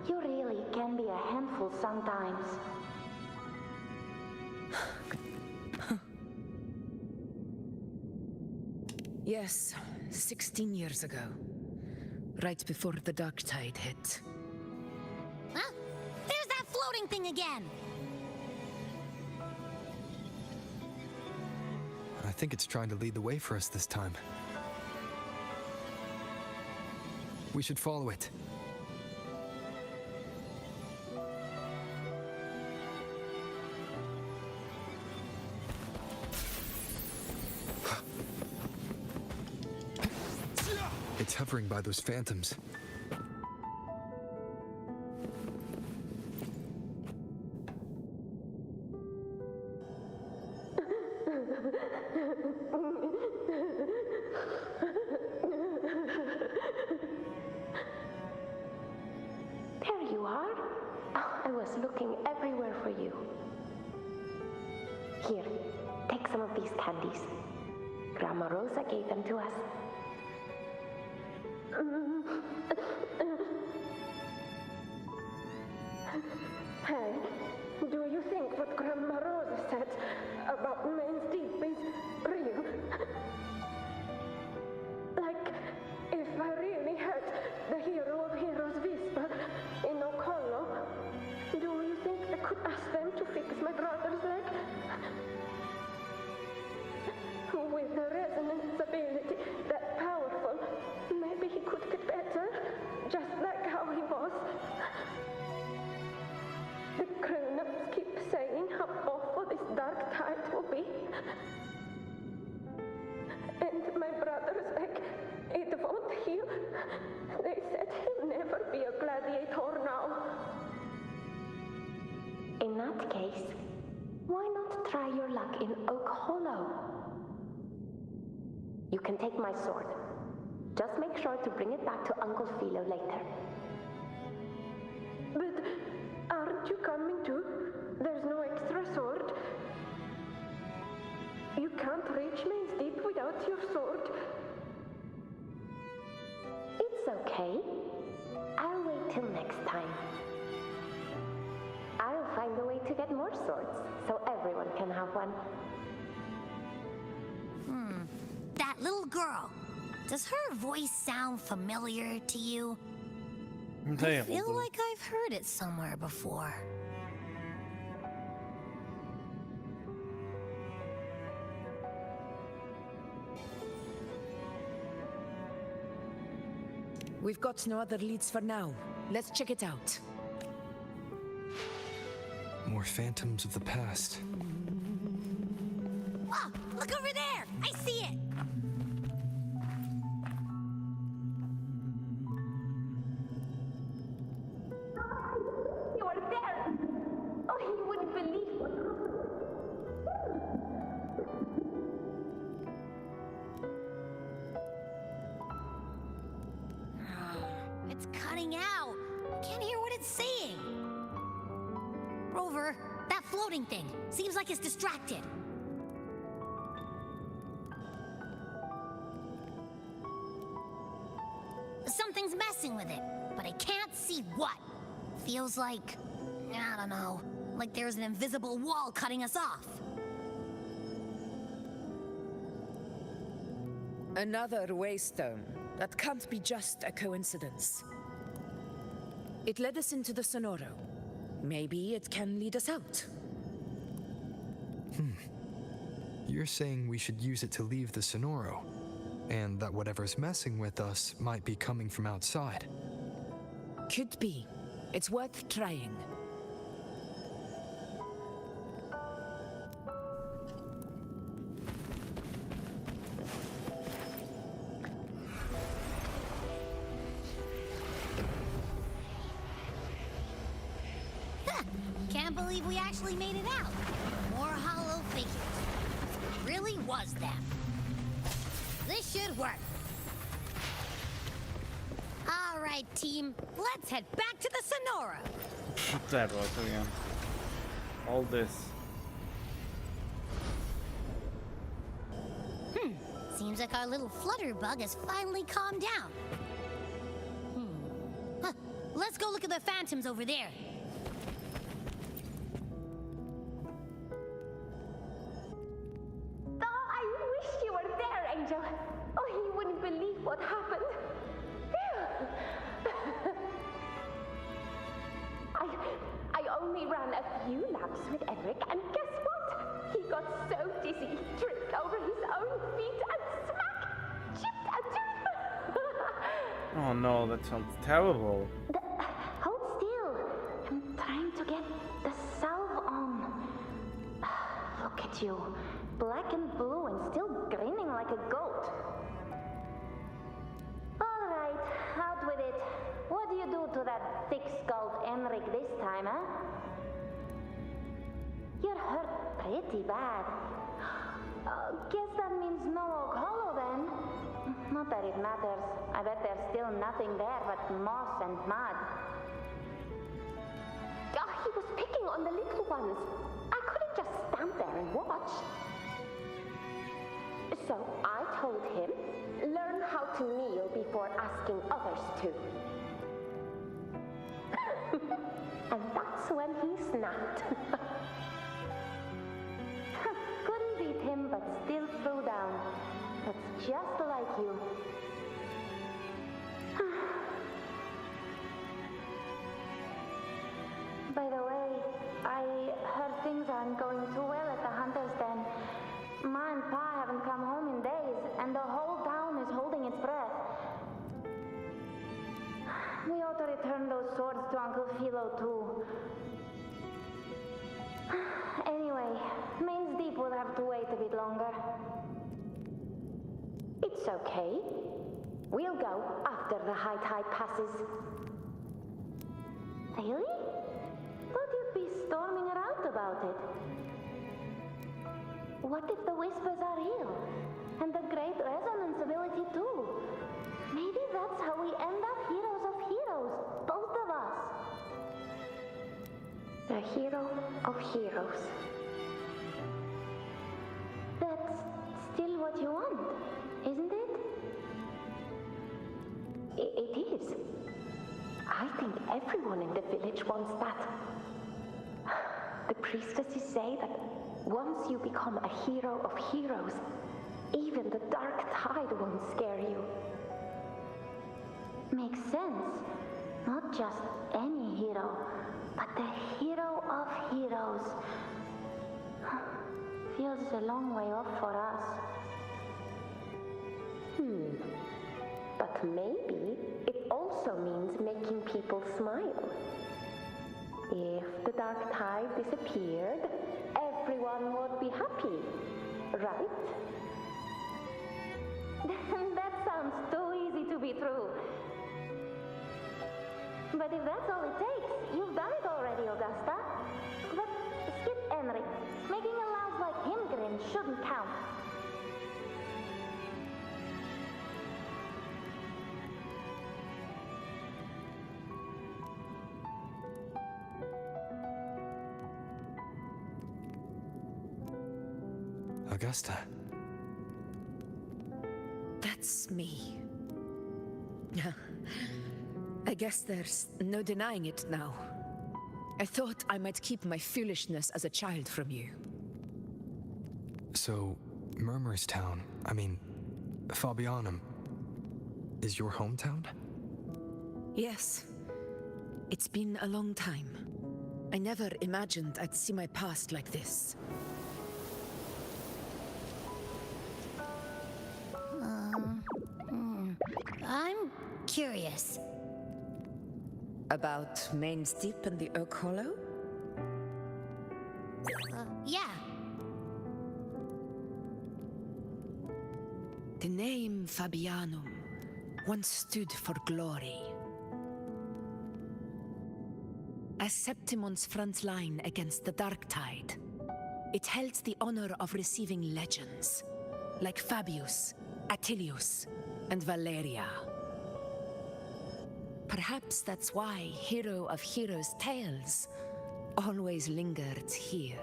You really can be a handful sometimes. Yes, 16 years ago. Right before the dark tide hit. Huh? There's that floating thing again! I think it's trying to lead the way for us this time. We should follow it. It's hovering by those phantoms. There you are. Oh, I was looking everywhere for you. Here, take some of these candies. Grandma Rosa gave them to us. Hey, do you think what Grandma Rosa said about Main's Deep is real? Like, if I really had the hero of heroes whisper in Okolo, do you think I could ask them to fix my brother's leg? With a resonance ability that powerful, maybe he could get better, just like how he was. The grown-ups keep saying how awful this dark tide will be. And my brother's leg, it won't heal. They said he'll never be a gladiator now. In that case, why not try your luck in Oak Hollow? You can take my sword. Just make sure to bring it back to Uncle Philo later. But aren't you coming too? There's no extra sword. You can't reach Main's Deep without your sword. It's okay. I'll wait till next time. I'll find a way to get more swords, so everyone can have one. That little girl. Does her voice sound familiar to you? I feel like I've heard it somewhere before. We've got no other leads for now. Let's check it out. More phantoms of the past. Oh, look over there! I see it! You are there! Oh, you wouldn't believe what It's cutting out. I can't hear what it's saying. Rover, that floating thing seems like it's distracted. Something's messing with it, but I can't see what. Feels like, I don't know, like there's an invisible wall cutting us off. Another waystone. That can't be just a coincidence. It led us into the Sonoro. Maybe it can lead us out. You're saying we should use it to leave the Sonoro, and that whatever's messing with us might be coming from outside. Could be. It's worth trying. Can't believe we actually made it out. More hollow figures. It really was them. This should work. right, team. Let's head back to the Sonora. Där var det igen. All this. Seems like our little flutterbug has finally calmed down. Huh. Let's go look at the phantoms over there. Oh, I wish you were there, Angel. Oh, you wouldn't believe what happened. I only ran a few laps with Eric, and guess what? He got so dizzy, he tripped over his own feet and smack! Chipped a tooth! Oh no, that sounds terrible. Hold still. I'm trying to get the salve on. Look at you. Black and blue and still grinning like a goat. All right, out with it. What do you do to that thick-skulled Enric this time, huh? You're hurt pretty bad. Guess that means no Oak Hollow then. Not that it matters. I bet there's still nothing there but moss and mud. He was picking on the little ones. I couldn't just stand there and watch. So I told him, learn how to kneel before asking others to. And that's when he snapped. Couldn't beat him, but still threw down. That's just like you. By the way, I heard things aren't going too well at the Hunter's Den. Ma and Pa haven't come home in days, and the whole town is holding its breath. We ought to return those swords to Uncle Philo, too. Anyway, Main's Deep will have to wait a bit longer. It's okay. We'll go after the high tide passes. Really? Thought you'd be storming around about it. What if the whispers are real? And the great resonance ability, too? Maybe that's how we end up heroes of heroes, both of us. The hero of heroes. That's still what you want, isn't it? It is. I think everyone in the village wants that. The priestesses say that once you become a hero of heroes, even the dark tide won't scare you. Makes sense. Not just any hero, but the hero of heroes. Feels a long way off for us. But maybe it also means making people smile. If the dark tide disappeared, everyone would be happy, right? That sounds too easy to be true. But if that's all it takes, you've done it already, Augusta. But skip Enric. Making a louse like him grin shouldn't count. Augusta. That's me. I guess there's no denying it now. I thought I might keep my foolishness as a child from you. So, Murmurstown, Fabianum, is your hometown? Yes. It's been a long time. I never imagined I'd see my past like this. I'm curious. About Main's Deep and the Oak Hollow? Yeah. The name Fabianum once stood for glory. As Septimon's front line against the Dark Tide, it held the honor of receiving legends, like Fabius, Attilius, and Valeria. Perhaps that's why Hero of Heroes' tales always lingered here.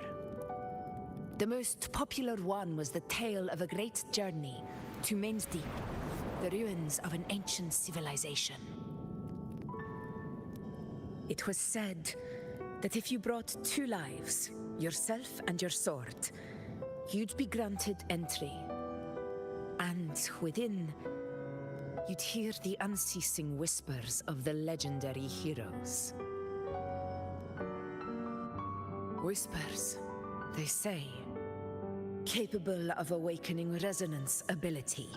The most popular one was the tale of a great journey to Main's Deep, the ruins of an ancient civilization. It was said that if you brought 2 lives, yourself and your sword, you'd be granted entry. And within, you'd hear the unceasing whispers of the legendary heroes. Whispers, they say, capable of awakening resonance ability,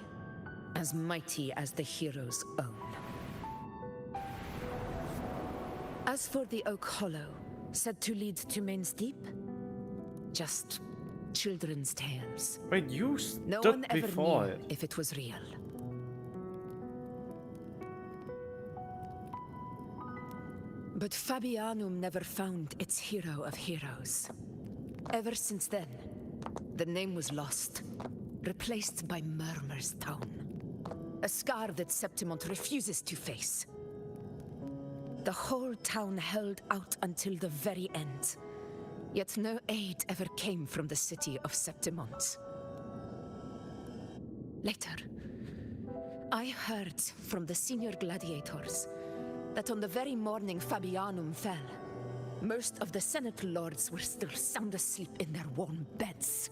as mighty as the hero's own. As for the Oak Hollow, said to lead to Main's Deep, just children's tales. Wait, you stood No one ever before knew it. if it was real. But Fabianum never found its hero of heroes. Ever since then, the name was lost, replaced by Murmur's Town. A scar that Septimont refuses to face. The whole town held out until the very end, yet no aid ever came from the city of Septimont. Later, I heard from the senior gladiators that on the very morning Fabianum fell, most of the Senate lords were still sound asleep in their warm beds.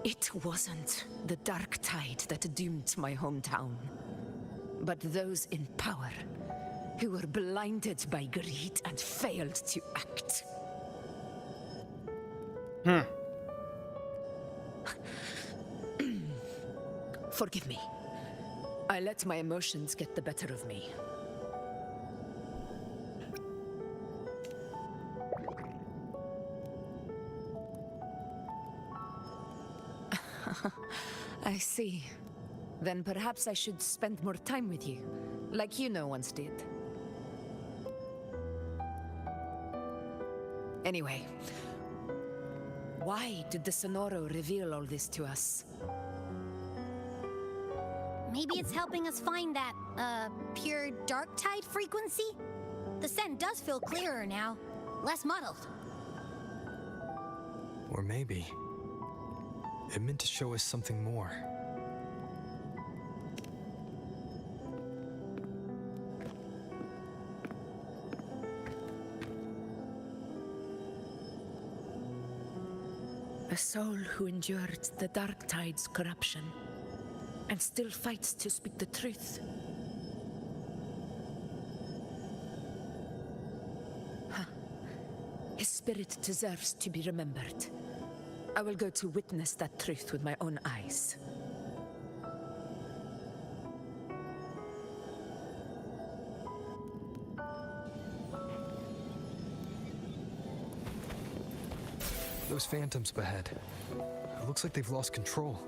It wasn't the dark tide that doomed my hometown, but those in power who were blinded by greed and failed to act. Forgive me. I let my emotions get the better of me. I see. Then perhaps I should spend more time with you, like once did. Anyway, why did the Sonoro reveal all this to us? Maybe it's helping us find that, pure dark tide frequency? The scent does feel clearer now, less muddled. Or maybe it meant to show us something more. A soul who endured the dark tide's corruption and still fights to speak the truth. His spirit deserves to be remembered. I will go to witness that truth with my own eyes. Those phantoms ahead. It looks like they've lost control.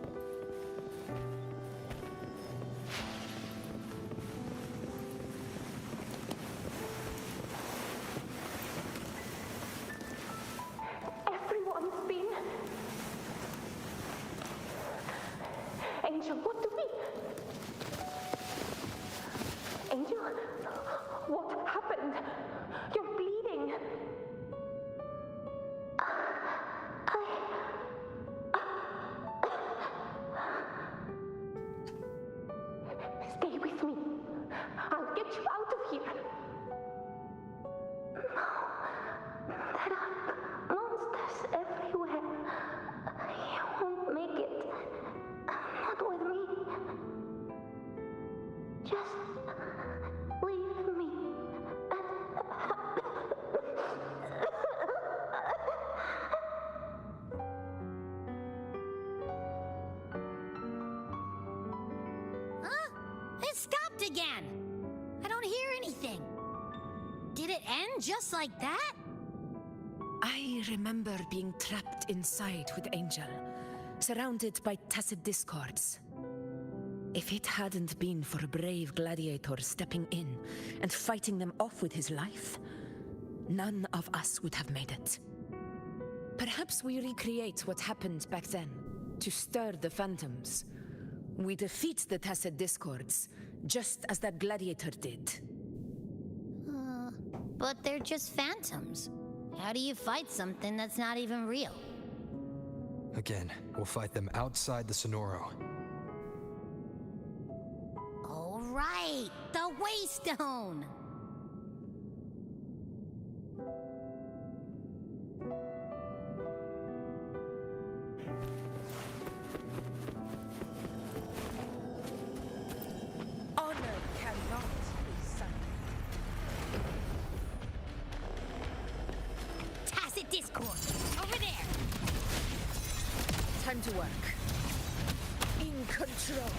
Everyone's been... Angel, what do we... Angel, what happened? You're bleeding. Stay with me. I'll get you out of here. No. There are monsters everywhere. You won't make it. Not with me. Just leave me. Huh? It stopped again! I don't hear anything. Did it end just like that? I remember being trapped inside with Angel, surrounded by tacit discords. If it hadn't been for a brave gladiator stepping in and fighting them off with his life, none of us would have made it. Perhaps we recreate what happened back then, to stir the phantoms, We defeat the Tacit Discords, just as that gladiator did. But they're just phantoms. How do you fight something that's not even real? Again, we'll fight them outside the Sonoro. All right, the Waystone! Honor cannot be sundered. Tacit Discord, over there! Time to work. In control.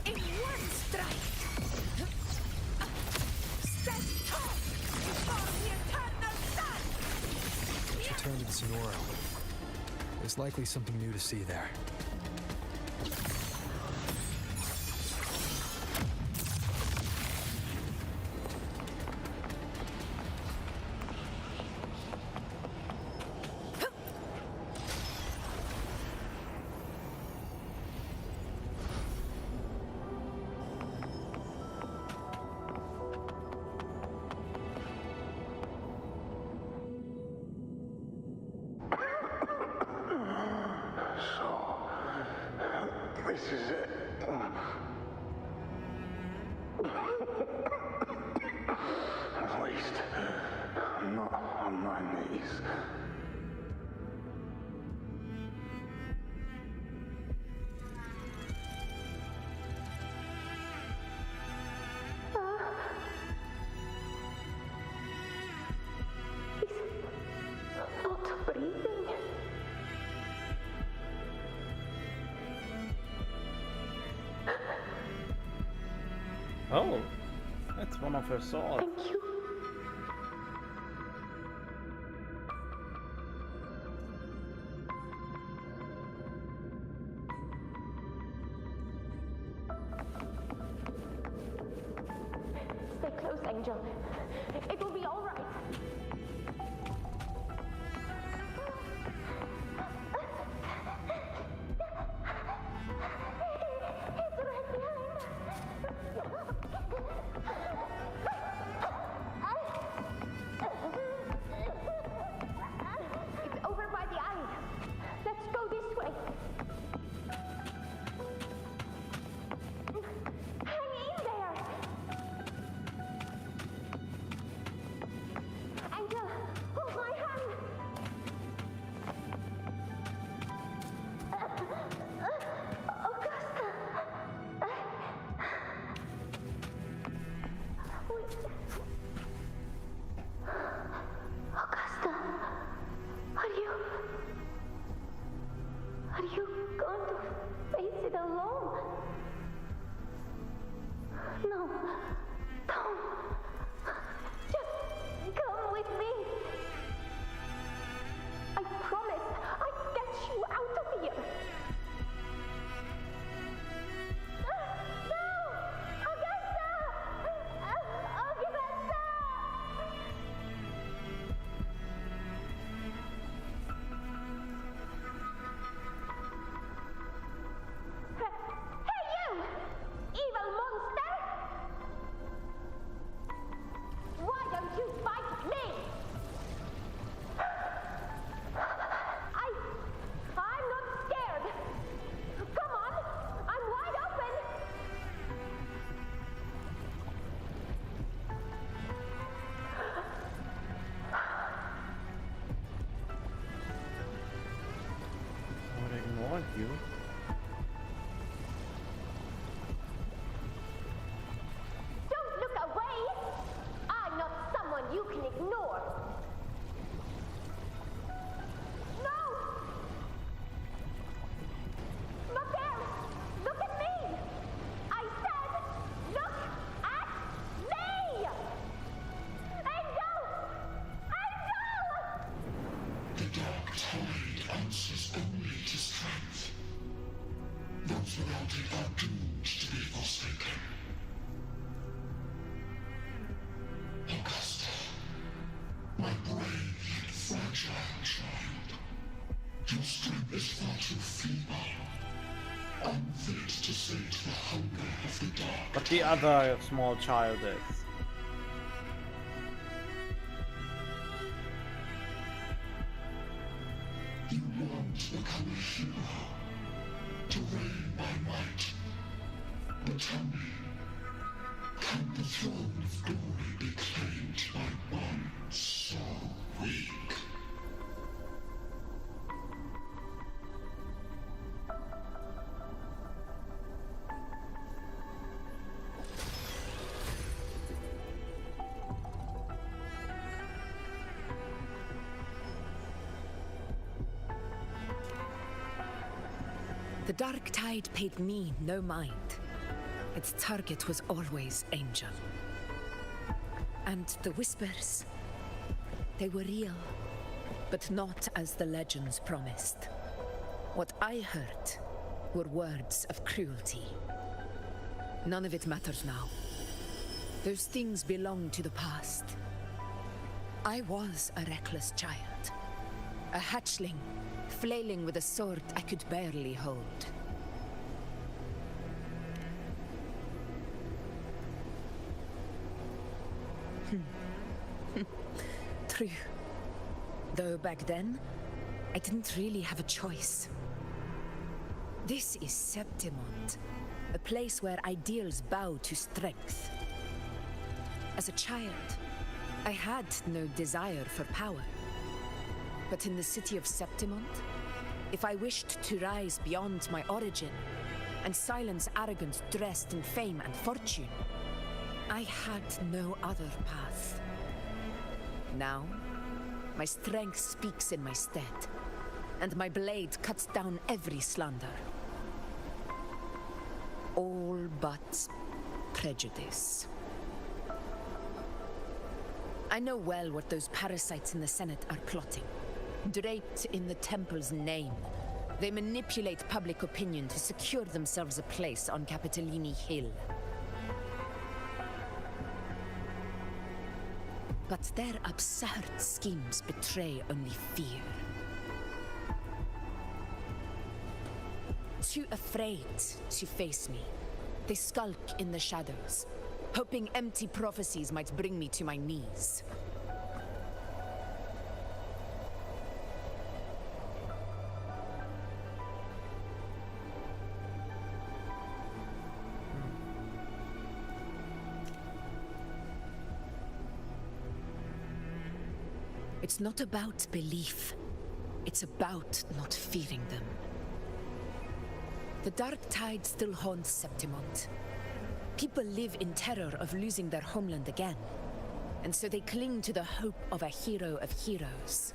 In one strike. Stand tall before the eternal sun. Return to the Sonoro. There's likely something new to see there. This is it. At least, I'm not on my knees. He's not breathing. Oh, that's one of her swords. Thank you. Stay close, Angel. It will be all right. He's right behind. It's over by the eye. Let's go this way. Hang in there. Angel, hold my hand. Augusta. Augusta, are you going to face it alone? No, don't. Just come with me. I promised I'd get you out of here. No! Augusta! Augusta! Hey you! Evil monster! Why don't you fight me? I'm not scared. Come on, I'm wide open. I would ignore you. Don't look away. I'm not someone you can ignore. No! Look there! Look at me! I said, look at me! Angel! Angel! The dark tide answers only to strength. humanity are doomed to be forsaken. Augusta, my brave yet fragile child, your strength is far too feeble, unfit to sate the hunger of the dark. But the other small child is. You want to become a hero, to reign by might. But tell me, can the throne of glory be claimed by one so weak? The Dark Tide paid me no mind. Its target was always Angel. And the whispers, they were real, but not as the legends promised. What I heard were words of cruelty. None of it matters now. Those things belong to the past. I was a reckless child, a hatchling, flailing with a sword I could barely hold. True. Though back then, I didn't really have a choice. This is Septimont, a place where ideals bow to strength. As a child, I had no desire for power. But in the city of Septimont, if I wished to rise beyond my origin and silence arrogance dressed in fame and fortune, I had no other path. Now, my strength speaks in my stead, and my blade cuts down every slander. All but prejudice. I know well what those parasites in the Senate are plotting. Draped in the Temple's name, they manipulate public opinion to secure themselves a place on Capitolini Hill. But their absurd schemes betray only fear. Too afraid to face me, they skulk in the shadows, hoping empty prophecies might bring me to my knees. It's not about belief. It's about not fearing them. The Dark Tide still haunts Septimont. People live in terror of losing their homeland again, and so they cling to the hope of a hero of heroes.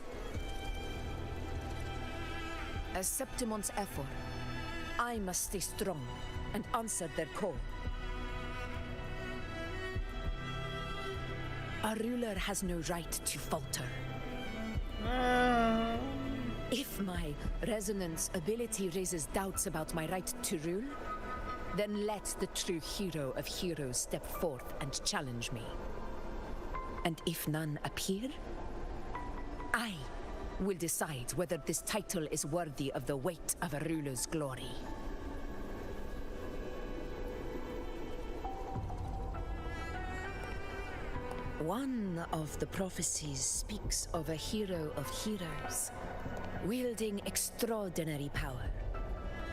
As Septimont's effort, I must stay strong and answer their call. Our ruler has no right to falter. If my resonance ability raises doubts about my right to rule, then let the true hero of heroes step forth and challenge me. And if none appear, I will decide whether this title is worthy of the weight of a ruler's glory. One of the prophecies speaks of a hero of heroes, wielding extraordinary power,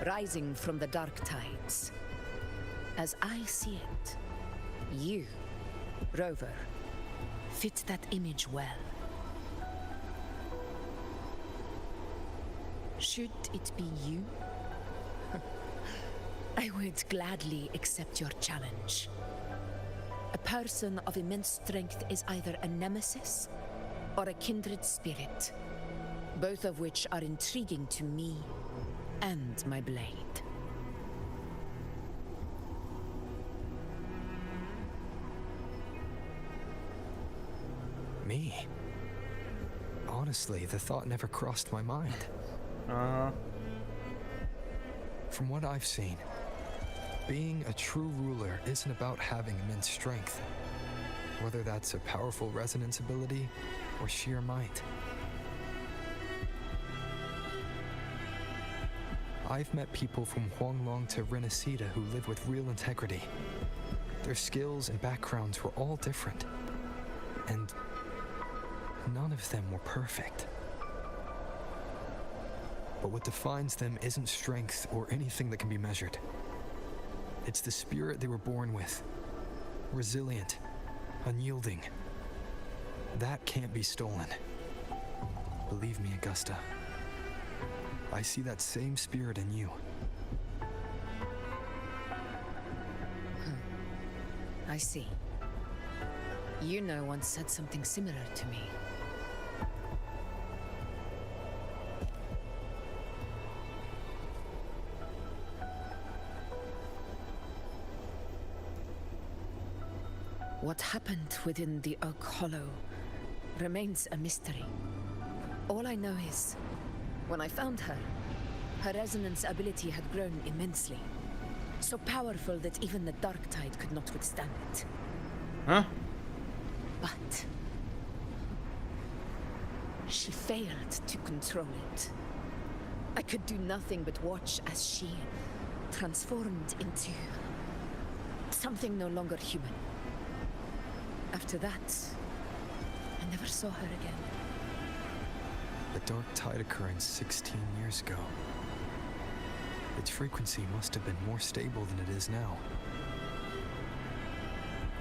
rising from the dark tides. As I see it, you, Rover, fit that image well. Should it be you? I would gladly accept your challenge. A person of immense strength is either a nemesis or a kindred spirit, both of which are intriguing to me and my blade. Me? Honestly, the thought never crossed my mind. From what I've seen, Being a true ruler isn't about having immense strength, whether that's a powerful resonance ability or sheer might. I've met people from Huanglong to Renacida who live with real integrity. Their skills and backgrounds were all different, and none of them were perfect. But what defines them isn't strength or anything that can be measured. It's the spirit they were born with. Resilient, unyielding. That can't be stolen. Believe me, Augusta. I see that same spirit in you. I see. You know once said something similar to me. What happened within the Oak Hollow remains a mystery. All I know is, when I found her, her resonance ability had grown immensely. So powerful that even the Dark Tide could not withstand it. Huh? But she failed to control it. I could do nothing but watch as she transformed into something no longer human. After that, I never saw her again. The Dark Tide occurred 16 years ago. Its frequency must have been more stable than it is now.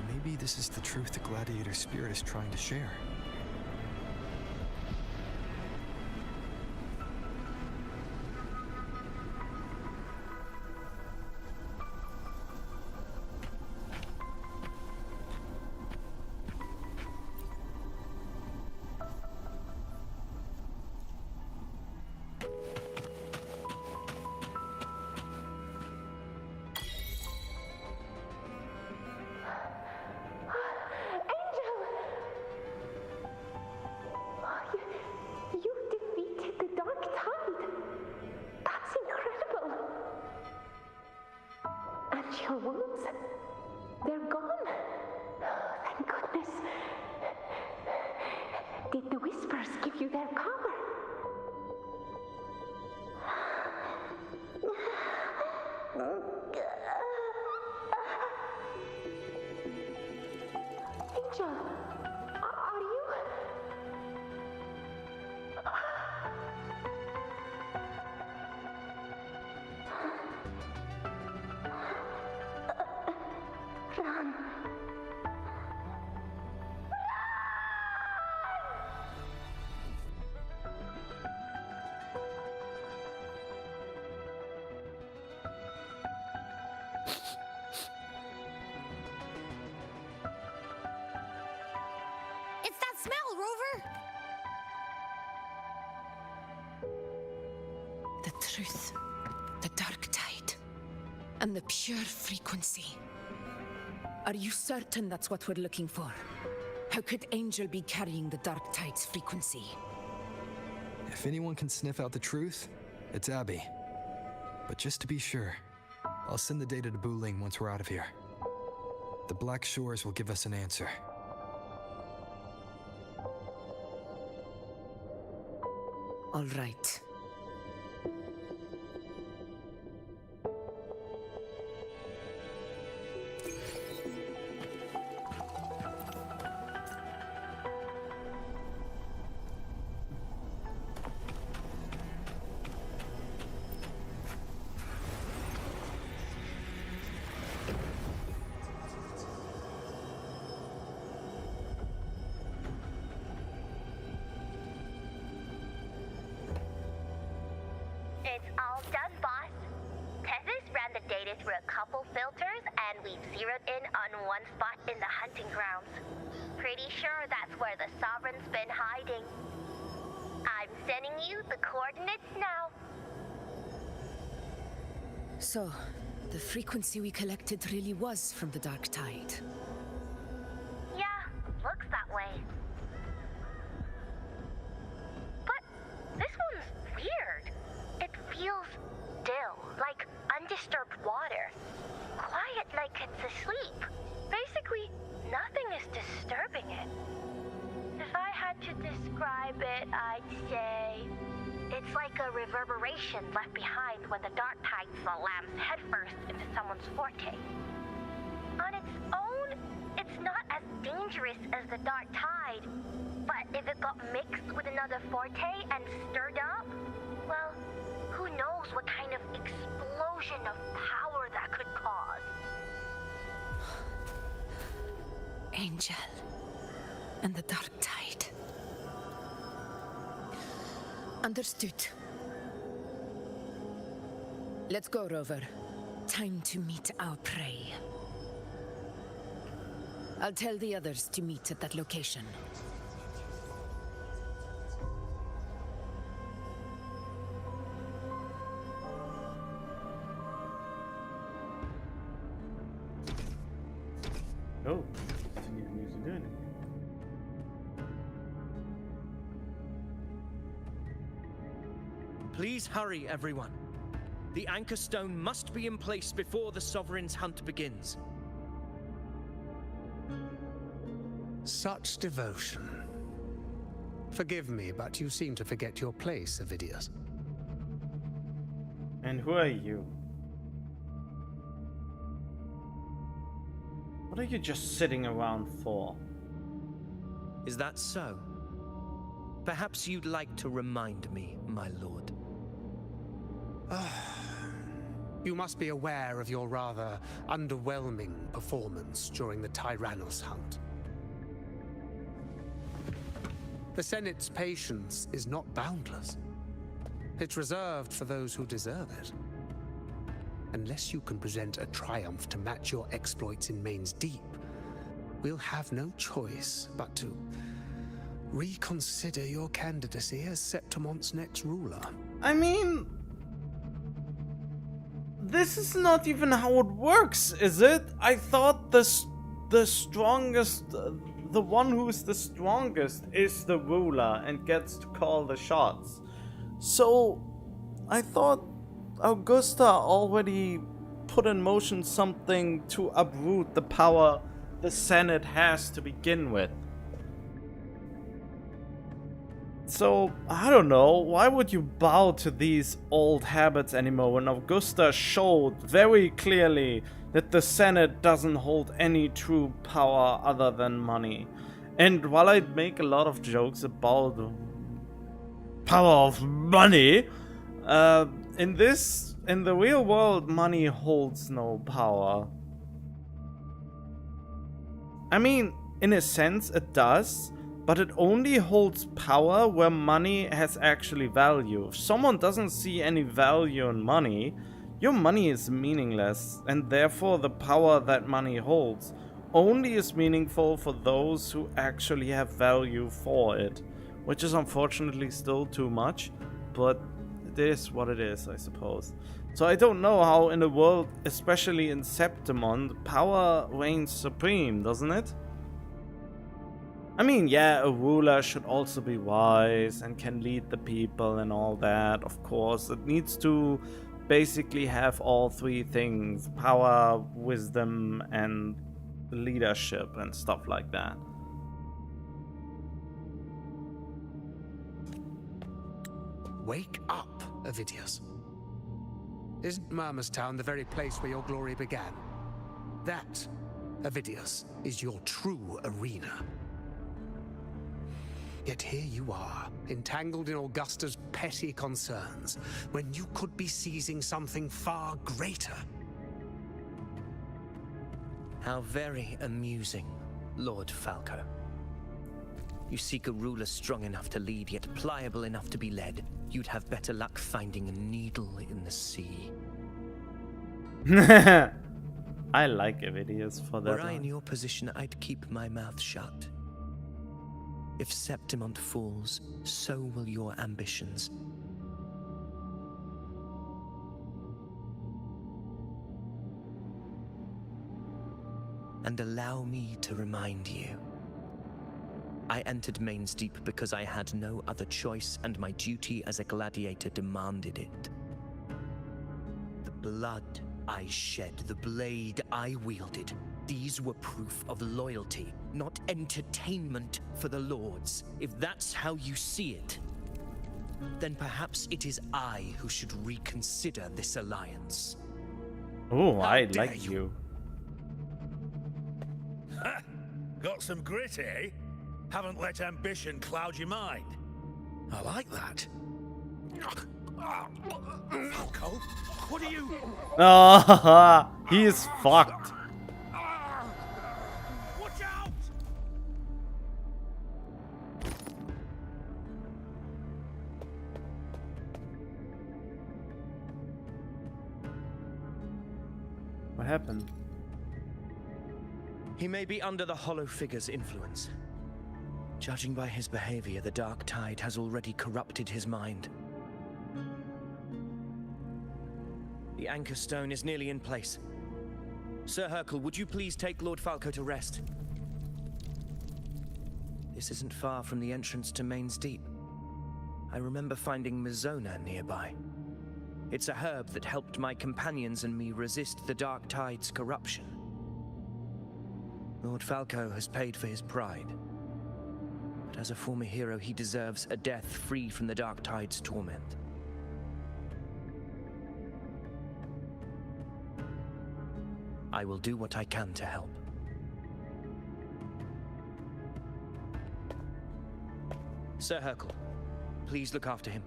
Maybe this is the truth the Gladiator spirit is trying to share. Your wounds, they're gone. Thank goodness. Did the Whispers give you their power? Angel, are you? Run. It's that smell, Rover! The truth, the Dark Tide, and the pure frequency. Are you certain that's what we're looking for? How could Angel be carrying the Dark Tide's frequency? If anyone can sniff out the truth, it's Abby. But just to be sure, I'll send the data to Wuthering once we're out of here. The Black Shores will give us an answer. All right. It's all done, boss. Tethys ran the data through a couple filters, and we've zeroed in on one spot in the hunting grounds. Pretty sure that's where the Sovereign's been hiding. I'm sending you the coordinates now. So, the frequency we collected really was from the Dark Tide. Yeah, looks that way. But this one's weird. It feels still, like undisturbed water. it's asleep. Basically, nothing is disturbing it. If I had to describe it, I'd say it's like a reverberation left behind when the dark tide slams headfirst into someone's forte. On its own, it's not as dangerous as the dark tide, but if it got mixed with another forte and stirred up, well, who knows what kind of explosion of power that could cause. Angel and the dark tide. Understood. Let's go, Rover. Time to meet our prey. I'll tell the others to meet at that location. Oh, continue the music doing it. Please hurry, everyone. The anchor stone must be in place before the Sovereign's hunt begins. Such devotion. Forgive me, but you seem to forget your place, Avidius. And who are you? What are you just sitting around for? Is that so? Perhaps you'd like to remind me, my lord. You must be aware of your rather underwhelming performance during the Tyrannus hunt. The Senate's patience is not boundless. It's reserved for those who deserve it. Unless you can present a triumph to match your exploits in Main's Deep, we'll have no choice but to reconsider your candidacy as Septimon's next ruler. I mean, this is not even how it works, is it? I thought the strongest, the one who's the strongest is the ruler and gets to call the shots. So, I thought Augusta already put in motion something to uproot the power the Senate has to begin with. So, I don't know, why would you bow to these old habits anymore when Augusta showed very clearly that the Senate doesn't hold any true power other than money? And while I make a lot of jokes about the power of money, in the real world, money holds no power. I mean, in a sense it does, but it only holds power where money has actually value. If someone doesn't see any value in money, your money is meaningless, and therefore the power that money holds only is meaningful for those who actually have value for it, which is unfortunately still too much, but it is what it is, I suppose. So I don't know how in a world, especially in Septimon, power reigns supreme, doesn't it? I mean, yeah, a ruler should also be wise and can lead the people and all that, of course. It needs to basically have all three things: power, wisdom, and leadership and stuff like that. Wake up, Avidius. Isn't Murmurstown the very place where your glory began? That, Avidius, is your true arena. Yet here you are, entangled in Augusta's petty concerns, when you could be seizing something far greater. How very amusing, Lord Falco. You seek a ruler strong enough to lead, yet pliable enough to be led. You'd have better luck finding a needle in the sea. I like Avidius for that. Were I in your position, I'd keep my mouth shut. If Septimont falls, so will your ambitions. And allow me to remind you. I entered Main's Deep because I had no other choice, and my duty as a gladiator demanded it. The blood I shed the blade I wielded. These were proof of loyalty, not entertainment for the lords. If that's how you see it, then perhaps it is I who should reconsider this alliance. Oh, I dare like you. Ha! Got some grit, eh? Haven't let ambition cloud your mind. I like that. Falco, what are you? Oh, he is fucked. Watch out! What happened? He may be under the Hollow Figure's influence. Judging by his behavior, the Dark Tide has already corrupted his mind. The Anchor Stone is nearly in place. Sir Hercule, would you please take Lord Falco to rest? This isn't far from the entrance to Main's Deep. I remember finding Mizona nearby. It's a herb that helped my companions and me resist the Dark Tide's corruption. Lord Falco has paid for his pride. But as a former hero, he deserves a death free from the Dark Tide's torment. I will do what I can to help. Sir Hercule, please look after him.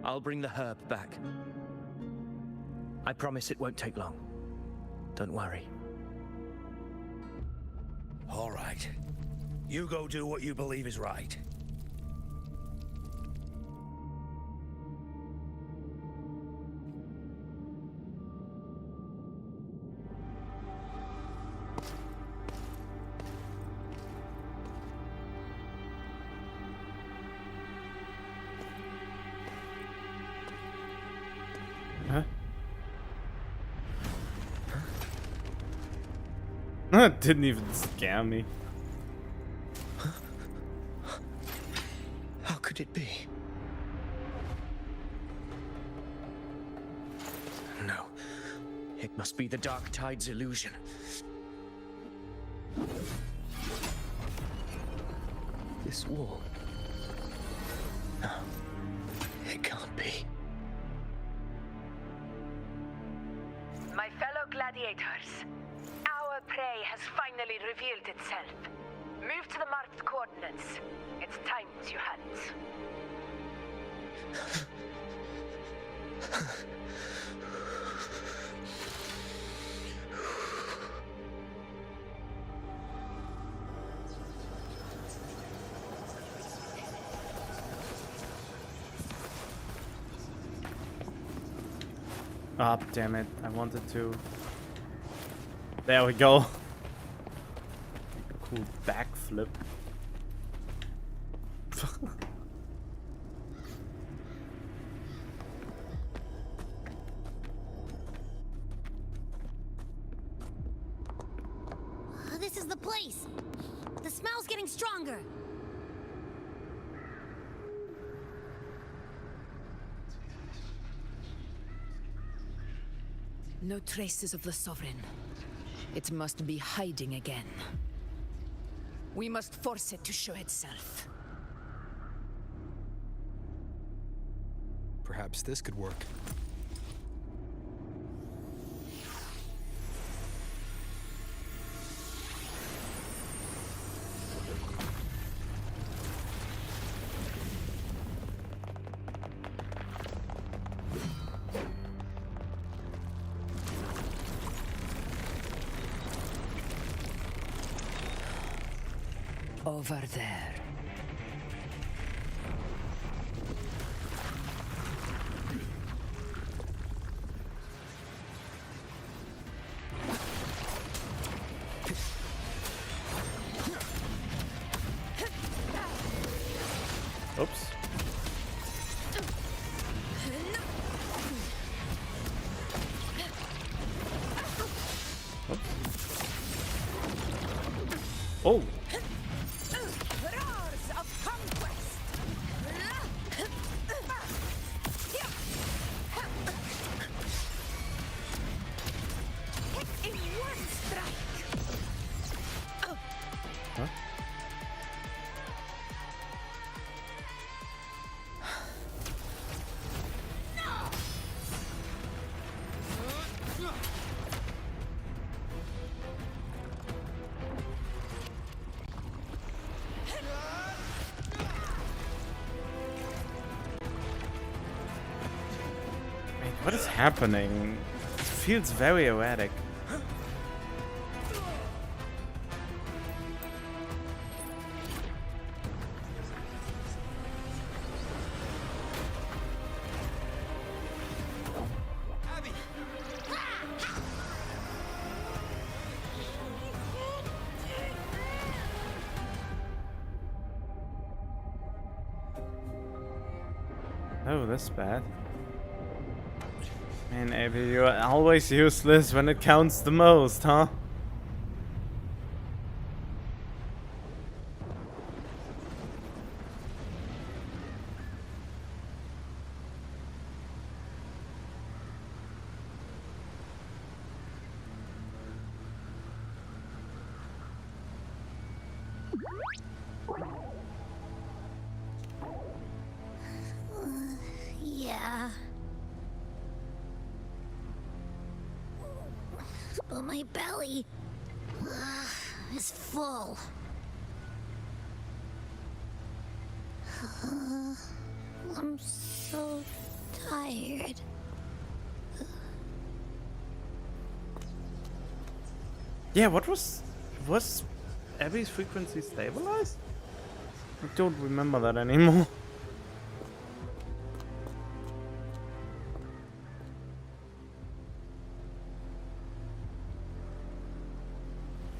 I'll bring the herb back. I promise it won't take long. Don't worry. All right. You go do what you believe is right. That didn't even scare me. How could it be? No. It must be the Dark Tide's illusion. This wall. No. It can't be. My fellow gladiators, our prey has finally revealed itself. Move to the marked coordinates. It's time to hunt. Ah, damn it. I wanted to. There we go. Cool backflip. This is the place. The smell's getting stronger. No traces of the Sovereign. It must be hiding again. We must force it to show itself. Perhaps this could work. Over there. Oops. Oh. What is happening? It feels very erratic. Oh, that's bad. Man, Abby, you're always useless when it counts the most, huh? Yeah. But my belly is full. I'm so tired. Yeah, was Abby's frequency stabilized? I don't remember that anymore.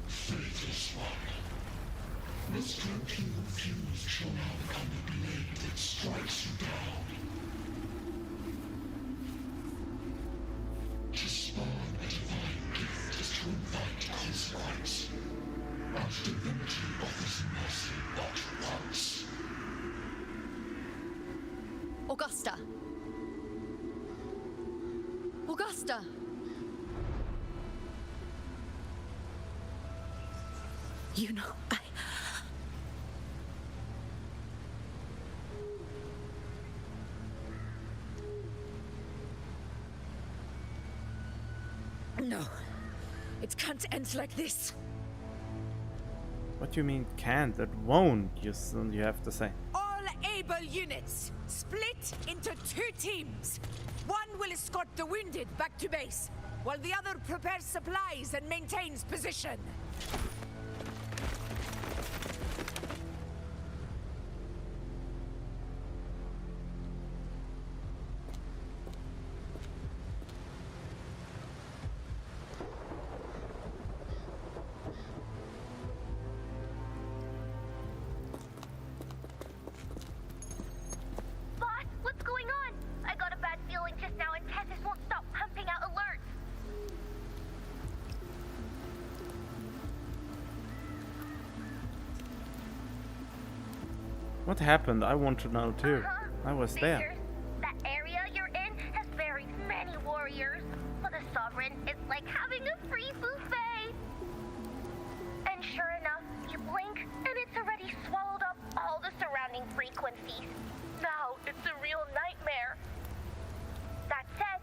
Faithless one. This cloaking fuse shall now become the blade that strikes you down. To spawn a divine gift is to invite consequence. And divinity offers mercy but once. Augusta! Augusta! You know, No. It can't end like this. What do you mean can't? It won't, you have to say. All able units, split into 2 teams. One will escort the wounded back to base, while the other prepares supplies and maintains position. What happened? I want to know too. I was there. That area you're in has very many warriors. For the Sovereign, it's like having a free buffet. And sure enough, you blink and it's already swallowed up all the surrounding frequencies. Now it's a real nightmare. That said,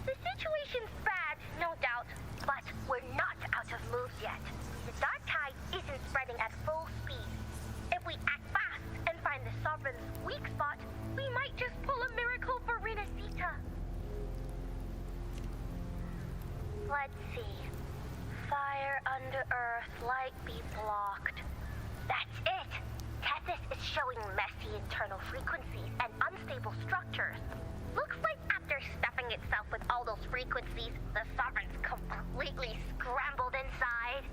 the situation's bad, no doubt, but we're not out of moves yet. The dark tide isn't spreading at full speed. If we act fast and find the Sovereign's weak spot, we might just pull a miracle for Renacita. Let's see. Fire under earth, light be blocked. That's it! Tethys is showing messy internal frequencies and unstable structures. Looks like after stuffing itself with all those frequencies, the Sovereign's completely scrambled inside.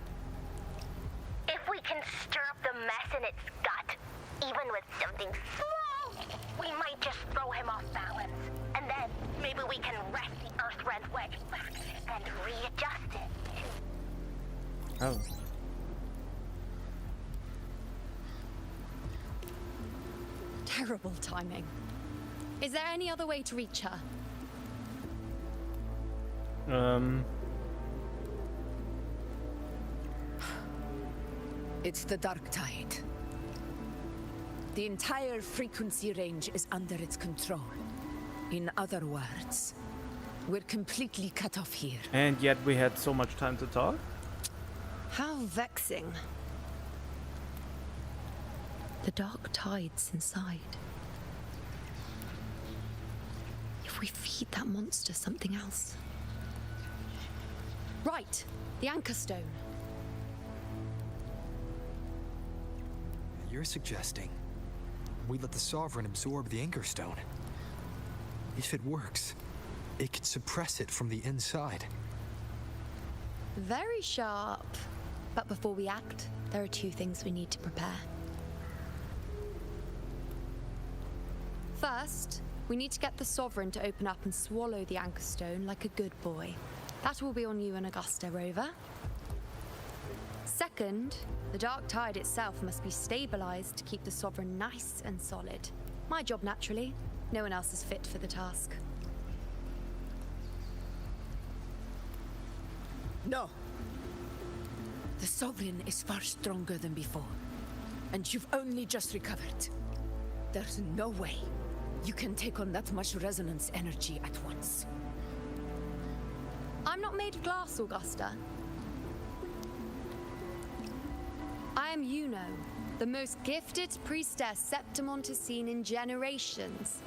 If we can stir up the mess in its gut, even with something small, we might just throw him off balance. And then maybe we can wrest the Earth-rent wedge back and readjust it. Oh. terrible timing. Is there any other way to reach her? It's the dark tide. The entire frequency range is under its control. In other words, we're completely cut off here. And yet we had so much time to talk? How vexing. The dark tide's inside. if we feed that monster something else? Right, the Anchor Stone. You're suggesting we let the Sovereign absorb the Anchor Stone. If it works, it could suppress it from the inside. Very sharp. But before we act, there are two things we need to prepare. First, we need to get the Sovereign to open up and swallow the Anchor Stone like a good boy. That will be on you and Augusta, Rover. Second, the Dark Tide itself must be stabilized to keep the Sovereign nice and solid. My job, naturally. No one else is fit for the task. No. The Sovereign is far stronger than before, and you've only just recovered. There's no way you can take on that much resonance energy at once. I'm not made of glass, Augusta. I am Yuno, the most gifted priestess Septimont has seen in generations.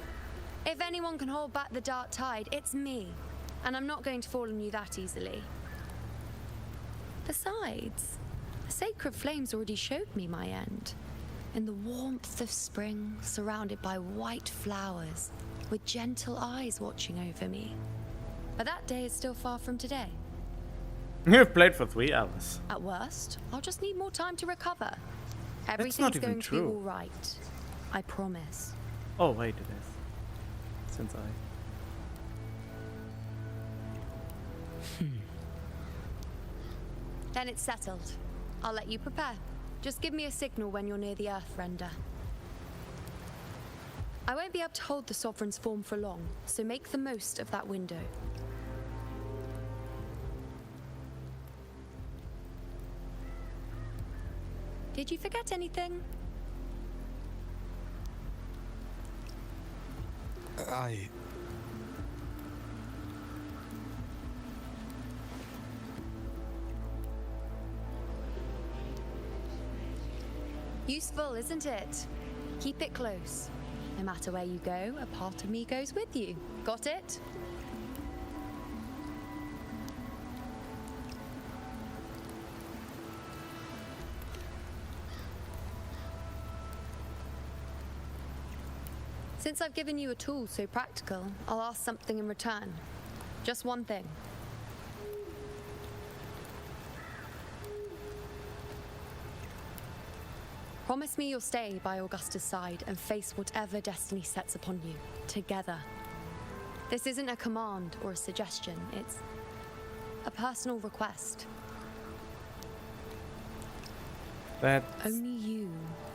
If anyone can hold back the Dark Tide, it's me. And I'm not going to fall on you that easily. Besides, the sacred flames already showed me my end. In the warmth of spring, surrounded by white flowers, with gentle eyes watching over me. But that day is still far from today. You've played for 3 hours. At worst, I'll just need more time to recover. That's Everything's not even going to be true. all right. I promise. Oh, wait, it is. Since I... Then it's settled. I'll let you prepare. Just give me a signal when you're near the Earth Render. I won't be able to hold the Sovereign's form for long, so make the most of that window. Did you forget anything? Useful, isn't it? Keep it close. No matter where you go, a part of me goes with you. Got it? Since I've given you a tool so practical, I'll ask something in return. Just one thing. Promise me you'll stay by Augusta's side and face whatever destiny sets upon you, together. This isn't a command or a suggestion, it's a personal request. That... Only you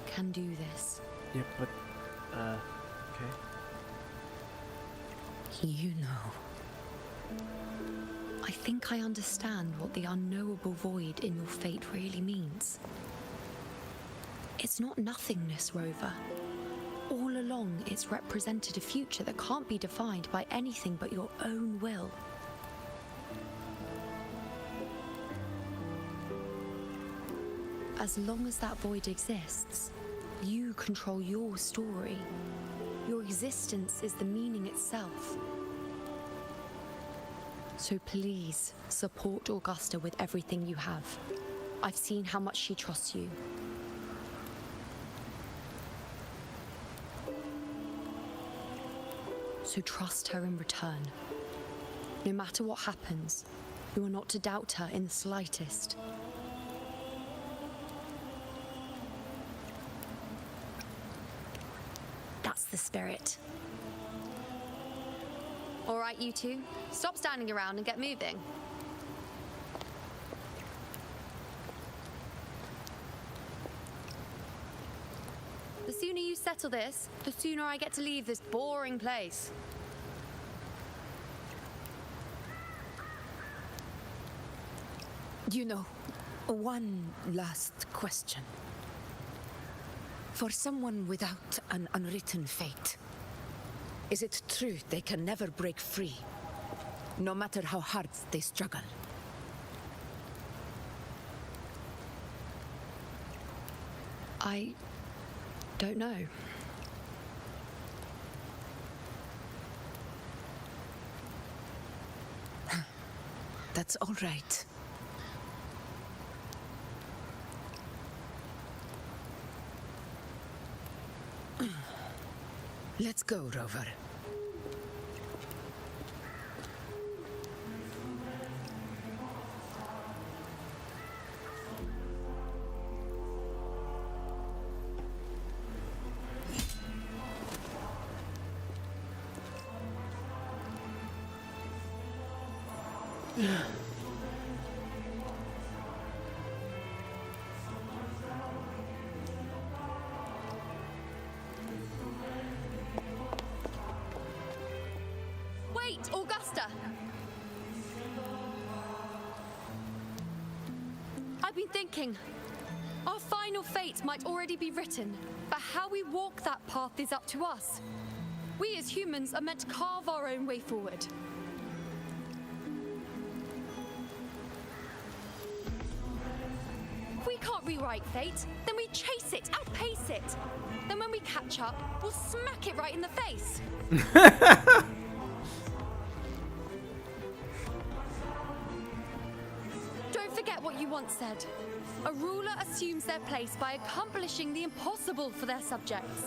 can do this. Yeah, but... okay. You know. I think I understand what the unknowable void in your fate really means. It's not nothingness, Rover. All along, it's represented a future that can't be defined by anything but your own will. As long as that void exists, you control your story. Your existence is the meaning itself. So please, support Augusta with everything you have. I've seen how much she trusts you. So trust her in return. No matter what happens, you are not to doubt her in the slightest. That's the spirit. All right, you two, stop standing around and get moving. The sooner you settle this, the sooner I get to leave this boring place. You know, one last question. For someone without an unwritten fate, is it true they can never break free, no matter how hard they struggle? I don't know. That's all right. Let's go, Rover. Wait, Augusta! I've been thinking. Our final fate might already be written, but how we walk that path is up to us. We as humans are meant to carve our own way forward. If we can't rewrite fate, then we chase it, outpace it. Then when we catch up, we'll smack it right in the face. Don't forget what you once said. A ruler assumes their place by accomplishing the impossible for their subjects.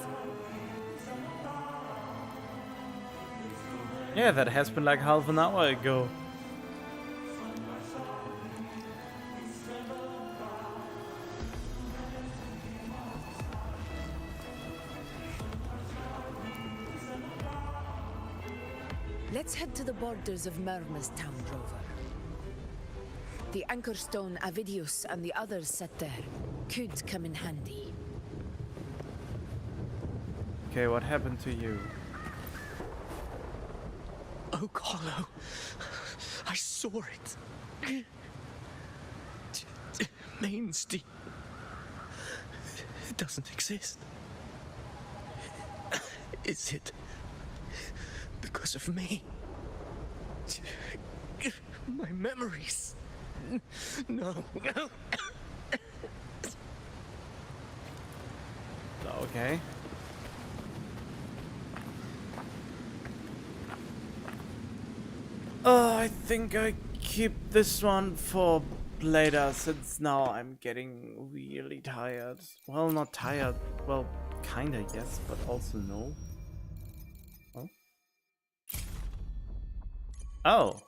Yeah, that has been like half an hour ago. Let's head to the borders of Merma's town, Rover. The anchor stone Avidius and the others set there could come in handy. Okay, what happened to you? Oh, Carlo, I saw it. Main's deep. It doesn't exist. Is it because of me? My memories. No. Okay. I think I keep this one for later, since now I'm getting really tired. Well, not tired. Well, kinda yes, but also no. Oh. Oh.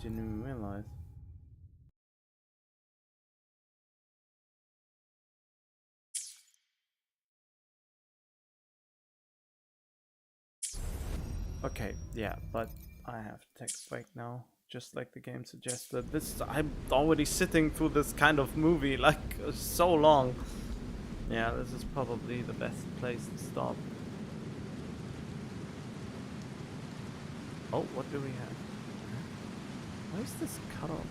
Didn't even realize. Okay, yeah, but I have to take a break now, just like the game suggested. I'm already sitting through this kind of movie like so long. Yeah, this is probably the best place to stop. Oh, what do we have? Where's this cutoff?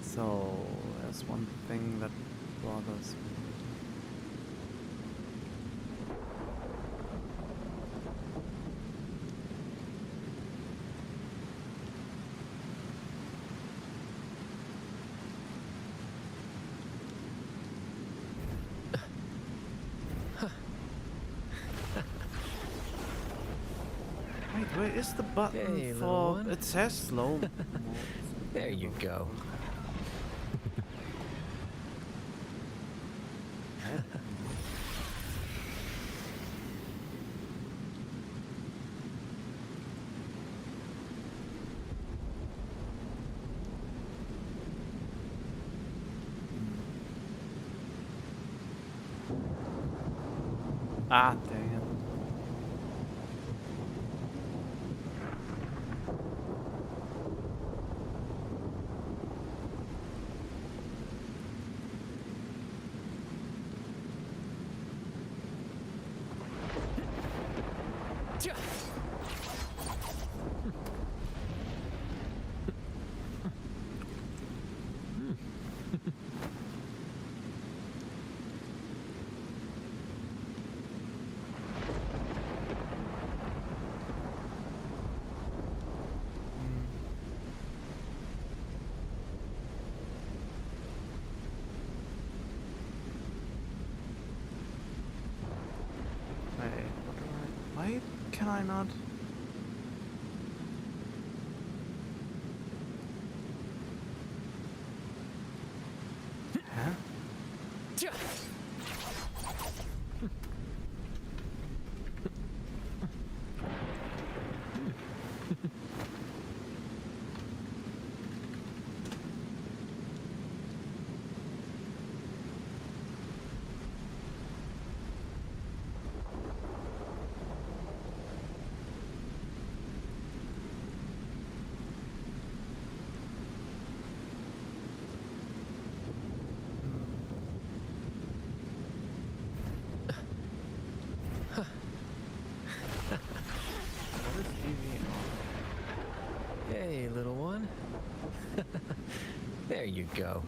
So, there's one thing that bothers me. Wait, where is the button Hey, for... It says slow. There you go. Ah, dang it. can I not? Huh? Hey, little one. There you go.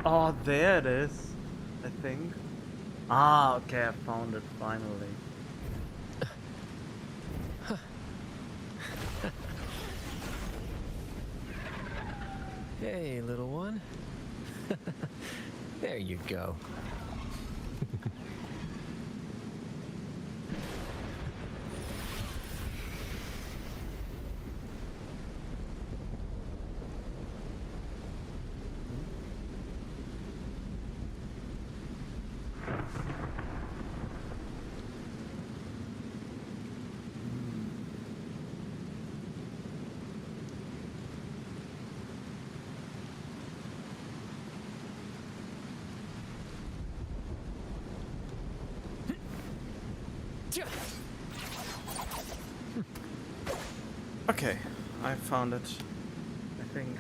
Oh, there it is, I think. Ah, okay, I found it finally. Hey, little one. There you go. Okay, I found it, I think.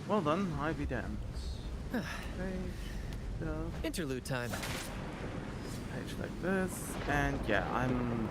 Well done, I be damned. Interlude time. Page like this, and yeah, I'm